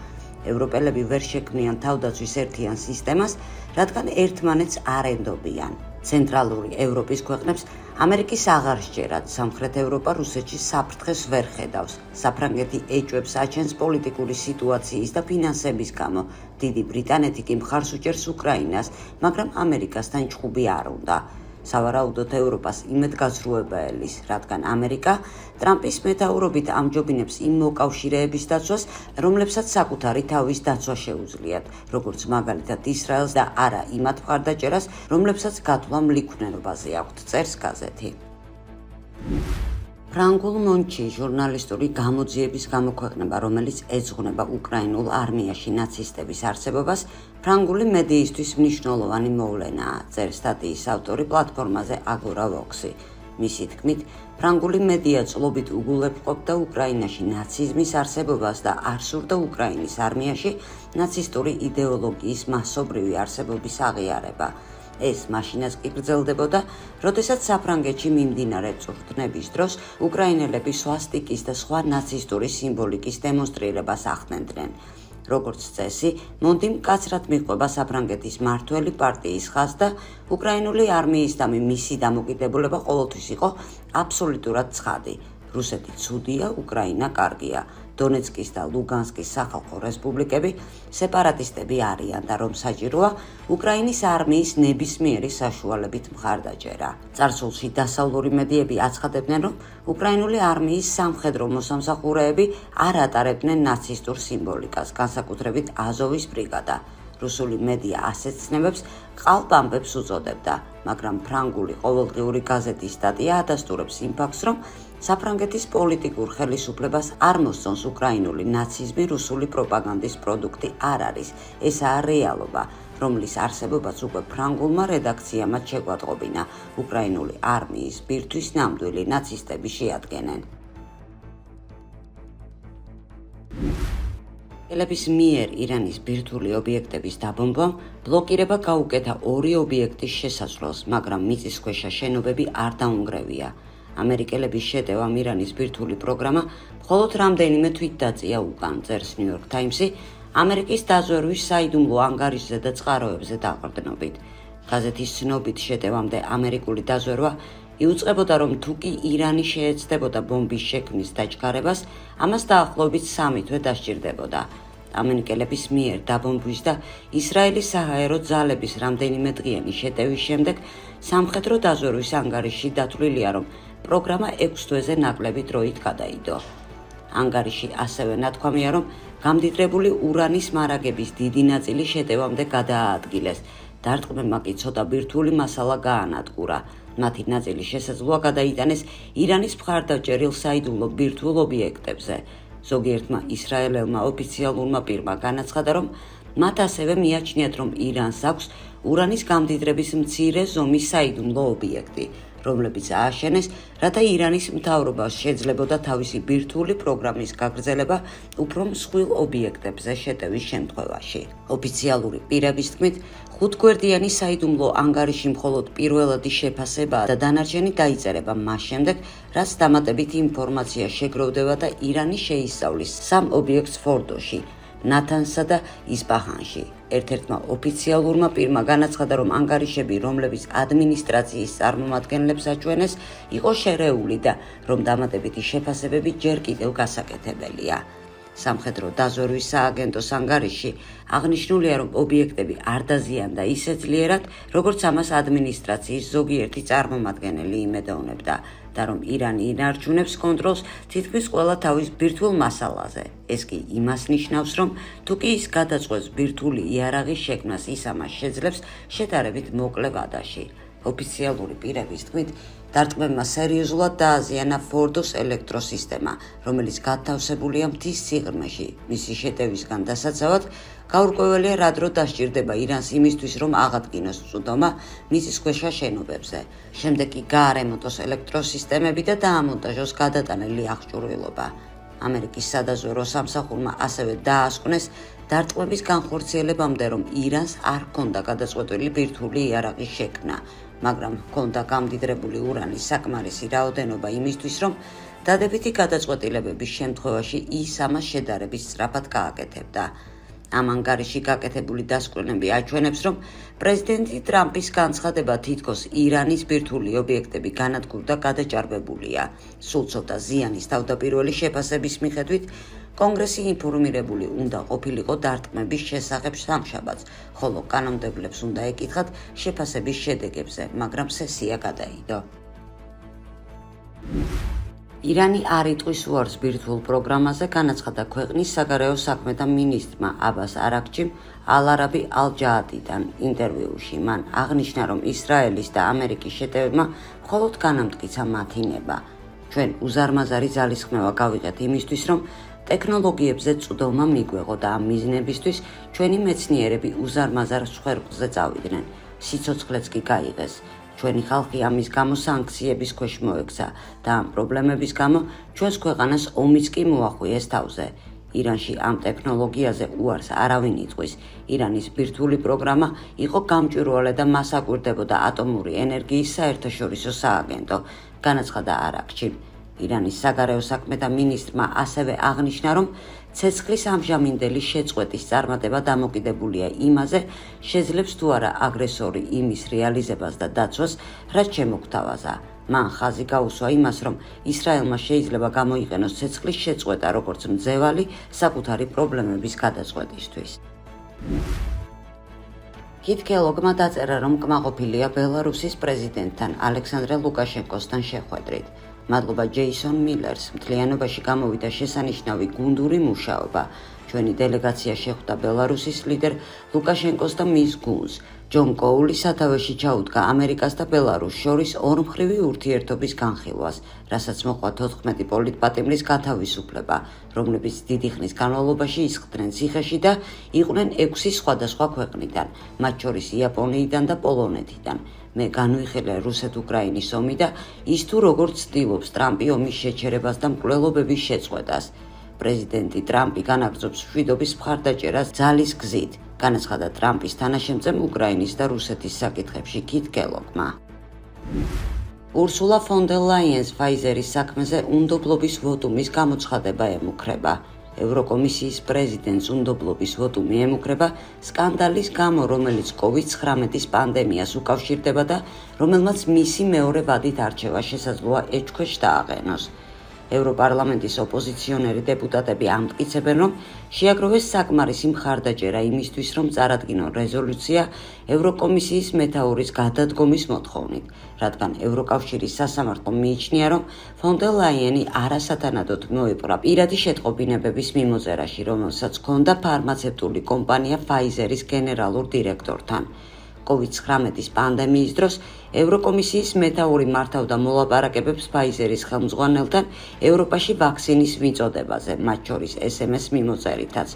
ევროპელები ვერ შექმნიან თავდაცვის ერთიან სისტემას, რადგან ერთმანეთს არ ენდობიან. ცენტრალური ევროპის ქვეყნებს ამერიკის აღარ სჯერათ, სამხრეთ ევროპა რუსეთში საფრთხეს ვერ ხედავს. საფრანგეთი ეჭვებს აჩენს პოლიტიკური სიტუაციის და ფინანსების გამო. დიდი ბრიტანეთი კი მხარს უჭერს უკრაინას, მაგრამ ამერიკასთან ჭხუბი არ უნდა. სავარაუდოდ ევროპას იმედგაზრუებელის, რადგან ამერიკა ტრამპის მეთაურობით ამჯობინებს იმ მოკავშირეების დაცვას, რომლებსაც საკუთარი თავის დაცვა შეუძლიათ, როგორც მაგალითად ისრაელს და არა იმათ მხარდაჭერას, რომლებსაც გათვლა მლიქვნენობაზე აქვთ, წერს გაზეთი. ფრანგულ მონჩი ჟურნალისტური გამოძიების გამოქვეყნება, რომელიც ეძღვნება უკრაინულ არმიაში ნაცისტების არსებობას, ფრანგული მედიისთვის მნიშვნელოვანი მოვლენაა, წერს სტატიის ავტორი პლატფორმაზე Agora Vox-ი. მისი თქმით, ფრანგული მედია წლობით უგულებყოფდა უკრაინაში ნაციზმის არსებობას და არ სურდა უკრაინის არმიაში ნაცისტური იდეოლოგიის მასობრივი არსებობის აღიარება. ეს მაშინაც კი გრძელდებოდა, როდესაც საფრანგეთში მიმდინარე წვრთნების დროს უკრაინელები სვასტიკის და სხვა ნაცისტური სიმბოლიკის დემონსტრირებას ახდენდნენ. როგორც წესი, მონდი მკაცრად მიჰყვება საფრანგეთის მართველი პარტიის ხაზს და უკრაინული არმიის და მისი დამოკიდებულება ყოველთვის იყო აბსოლუტურად ცხადი. რუსეთი ცუდია, უკრაინა კარგია. დონეცკის და ლუგანსკის სახალხო რესპუბლიკები სეპარატისტები არიან და რომ საჭიროა უკრაინის არმიის ნებისმიერი საშუალებით მხარდაჭერა. წარსულში დასავლური მედიები აცხადებდნენ, რომ უკრაინული არმიის სამხედრო მოსამსახურეები არ ატარებდნენ ნაცისტურ სიმბოლიკას, განსაკუთრებით აზოვის ბრიგადა. რუსული მედია ასეთ ცნებებს ყალბ-ამბებს უწოდებდა, მაგრამ ფრანგული ყოველდღიური გაზეთის სტატია ადასტურებს იმ ფაქტს, რომ საფრანგეთის პოლიტიკურ ხელისუფლებას არ მოსწონს უკრაინული ნაციზმი რუსული პროპაგანდის პროდუქტი არ არის. ესაა რეალობა, რომლის არსებობაც უკვე ფრანგულმა რედაქციამ შეგვატყობინა. უკრაინული არმიის ბირთვის ნამდვილი ნაცისტები შეადგენენ. ელების მიერ ირანის ბირთვული ობიექტების დაბომბვამ ბლოკირება გაუკეთა 2 ობიექტის შესაძლოს, მაგრამ მიწისქვეშა შენობები არ დაუნგრევია. ამერიკელების შეტევამ ირანის ბირთვული პროგრამა მხოლოდ რამდენიმე თვითდაწია უკან, წერს New York Times-ი, ამერიკის დაზვერვის საიდუმლო ანგარიშზე და წყაროებზე დაყრდნობით. გაზეთის ცნობით შეტევამდე ამერიკული დაზვერვა იუწყებოდა, რომ თუ კი ირანი შეეცდებოდა ბომბის შექმნის დაჩქარებას, ამას დაახლოებით 3 თვე დასჭირდებოდა. ამერიკელების მიერ დაბომბვის და ისრაელის საჰაერო ძალების რამდენიმე დღიანი შეტევის შემდეგ სამხედრო დაზვერვის ანგარიში დათვლილია, რომ პროგრამა 6 თვეზე ნაკლები დროით გადაიდო. ანგარიში ასევე ნათქვამია, რომ გამდიდრებული ურანის მარაგების დიდი ნაწილი შეტევამდე გადააადგილეს. დარტყმებმა კი ცოტა ბირთვული მასალა გაანადგურა. მათი ნაწილი შესაძლოა გადაიტანეს ირანის მხარდაჭერილ საიდუმლო ბირთვულ ობიექტებზე. ზოგიერთმა ისრაელელმა ოფიციალურმა პირმა განაცხადა, რომ მათ ასევე მიაჩნიათ, რომ ირანს აქვს ურანის გამდიდრების მცირე ზომის საიდუმლო ობიექტი, რომლებიც ააშენეს, რათა ირანის მთავრობას შეძლებოდა თავისი ბირთვული პროგრამის გაგრძელება უფრო მსხვილ ობიექტებზე შეტევის შემთხვევაში. ოფიციალური პირების თქმით, 5-გვერდიანი საიდუმლო ანგარიში მხოლოდ პირველადი შეფასებაა და დანარჩენი დაიწერება მას შემდეგ, რაც დამატებითი ინფორმაცია შეგროვდება და ირანი შეისწავლის 3 ობიექტს ფორდოში, ნათანსსა და ისპაჰანში. ერთ-ერთმა ოფიციალურმა პირმა განაცხადა, რომ ანგარიშები, რომლებიც ადმინისტრაციის წარმომადგენლებს აჩვენეს, იყო შერეული და რომ დამატებითი შეფასებები ჯერ კიდევ გასაკეთებელია. სამხედრო დაზვერვის სააგენტოს ანგარიში აღნიშნულია, რომ ობიექტები არ დაზიანდა ისე ძლიერად, როგორც ამას ადმინისტრაციის ზოგიერთი წარმომადგენელი იმედოვნებდა და რომ ირანი ინარჩუნებს კონტროლს თითქმის ყველა თავის ბირთვულ მასალაზე. ეს კი იმას ნიშნავს, რომ თუ კი ის გადაწყვეტს ბირთვული იარაღის შექმნას, ის ამას შეძლებს შედარებით მოკლე ვადაში. ოფიციალური პირების თქმით, დარტყმებმა სერიოზულად დააზიანა ფორდოს ელექტროსისტემა, რომელიც გათავსებულია მთის სიღრმეში. მისი შეტევისგან დასაცავად გაურკვეველია, რა დრო დასჭირდება ირანს იმისთვის, რომ აღადგინოს წვდომა მიწისქვეშა შენობებზე. შემდეგ კი გაარემონტოს ელექტროსისტემები და დაამონტაჟოს გადატანილი აღჭურვილობა. ამერიკის სადაზვერვო სამსახურმა ასევე დაასკვნეს დარტყმების განხორციელებამდე, რომ ირანს არ ჰქონდა გადაწყვეტილი ბირთვული იარაღის შექმნა, მაგრამ ჰქონდა გამდიდრებული ურანის საკმარისი რაოდენობა იმისთვის, რომ დადებითი გადაწყვეტილებების შემთხვევაში ის ამას შედარებით სწრაფად გააკეთებდა. ამ ანგარიში გაკეთებული დასკვნები აჩვენებს, რომ პრეზიდენტი ტრამპის განცხადება თითქოს ირანის ბირთვული ობიექტები განადგურდა გადაჭარბებულია. სულ ცოტა ზიანის თავდაპირველი შეფასების მიხედვით, კონგრესი ინფორმირებული უნდა ყოფილიყო დარტყმების შესახებ სამშაბათს, ხოლო კანონმდებლებს უნდა ეკითხათ შეფასების შედეგებზე, მაგრამ სესია გადაიდო. ირანი არ იტყვის უარს ბირთვულ პროგრამაზე, განაცხადა ქვეყნის საგარეო საქმეთა მინისტრმა აბას არაქჩიმ ალ-არაბი ალ-ჯაადიდან ინტერვიუში. მან აღნიშნა, რომ ისრაელის და ამერიკის შეტევებმა მხოლოდ განამტკიცა მათი ნება. ჩვენ უზარმაზარი ძალისხმევა გავიღეთ იმისთვის, რომ ტექნოლოგიებზე წვდომა მიგვეღო და ამ მიზნებისთვის ჩვენი მეცნიერები უზარმაზარ სხვერპლზე წავიდნენ. სიცოცხლეც კი გაიღეს. ჩვენი ხალხი ამის გამო სანქციების ქვეშ მოექცა და ამ პრობლემების გამო ჩვენს ქვეყანას ომიც კი მოახვიეს თავზე. ირანში ამ ტექნოლოგიაზე უარს არავინ იტყვის. ირანის ბირთვული პროგრამა იყო გამჭვირვალე და მას აკვირდებოდა ატომური ენერგიის საერთაშორისო სააგენტო, განაცხადა არაქჩიმ. ირანის საგარეო საქმეთა მინისტრმა ასევე აღნიშნა, რომ ცეცხლის ამჟამინდელი შეწყვეტის წარმატება დამოკიდებულია იმაზე, შეძლებს თუ არა აგრესორი იმის რეალიზებას და დაცვას, რაც შემოგთავაზა. მან ხაზი გაუსვა იმას, რომ ისრაელმა შეიძლება გამოიყენოს ცეცხლის შეწყვეტა როგორც მძევალი საკუთარი პრობლემების გადაწყვეტისთვის. კითქელოგმა დაწერა, რომ კმაყოფილია ბელარუსის პრეზიდენტთან ალექსანდრე ლუკაშენკოსთან შეხვედრით. მადლობა ჯეისონ მილერს, მთლიანობაში გამოვიდა შესანიშნავი გუნდური მუშაობა. ჩვენი დელეგაცია შეხვდა ბელარუსის ლიდერ ლუკაშენკოს და მის გუნდს. ჯონ კოული სათავეში ჩაუდგა ამერიკას და ბელარუსს შორის ორმხრივი ურთიერთობის განხილვას, რასაც მოყვა 14 პოლიტპატიმრის გათავისუფლება, რომლებიც დიდი ხნის განმავლობაში ისხდნენ ციხეში და იყვნენ 6 სხვადასხვა ქვეყნიდან, მათ შორის იაპონიიდან და პოლონეთიდან. მე განვიხილე რუსეთ-უკრაინის ომი და ის თუ როგორ ცდილობს ტრამპი ომის შეჩერებას და მკვლელობების შეწყვეტას. პრეზიდენტი ტრამპი განაგრძობს მშვიდობის მხარდაჭერას ძალის გზით, განაცხადა ტრამპის თანაშემწემ უკრაინის და რუსეთის საკითხებში კითქელოგმა. ურსულა ფონ დერ ლაიენს ფაიზერის საქმეზე უნდობლობის ვოტუმის გამოცხადება ემუქრება. ევროკომისიის პრეზიდენტს უნდობლობის ვოტუმი ემუქრება სკანდალის გამო, რომელიც COVID-19 პანდემიას უკავშირდება და რომელმაც მისი მეორე ვადით არჩევა შესაძლოა ეჭქვეშ დააყენოს. ევროპარლამენტის ოპოზიციონერი დეპუტატები ამტკიცებენ, რომ შეაგროვეს საკმარისი მხარდაჭერა იმისთვის, რომ წარადგინონ რეზოლუცია ევროკომისიის მეთაურის გადადგომის მოთხოვნით, რადგან ევროკავშირის სასამართლომ მიიჩნია, რომ ფონ დერ ლაიენი არასათანადოდ მოეპყრა პირადი შეტყობინებების მიმოწერაში, რომელსაც ჰქონდა ფარმაცევტული კომპანია ფაიზერის გენერალურ დირექტორთან. COVID-19 პანდემიის დროს ევროკომისიის მეთაური მართავდა მოლაპარაკებებს ფაიზერის ხელმძღვანელთან ევროპაში ვაქცინის მიწოდებაზე, მათ შორის SMS მიმოწერითაც.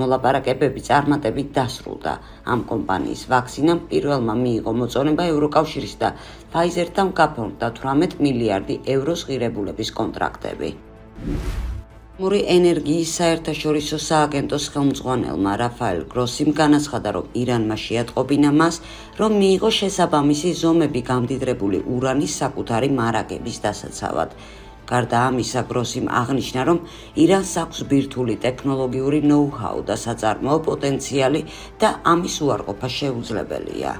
მოლაპარაკებები წარმატებით დასრულდა. ამ კომპანიის ვაქცინამ პირველმა მიიღო მოწონება ევროკავშირის და ფაიზერთან გაფორმდა 18 მილიარდი ევროს ღირებულების კონტრაქტები. ატომური ენერგიის საერთაშორისო სააგენტოს ხელმძღვანელმა რაფაელ გროსიმ განაცხადა, რომ ირანმა შეატყობინა მას, რომ მიიღო შესაბამისი ზომები გამდიდრებული ურანის საკუთარი მარაგების დასაცავად. გარდა ამისა, გროსიმ აღნიშნა, რომ ირანს აქვს ბირთვული ტექნოლოგიური ნოუ-ჰაუ და საწარმოო პოტენციალი და ამის უარყოფა შეუძლებელია.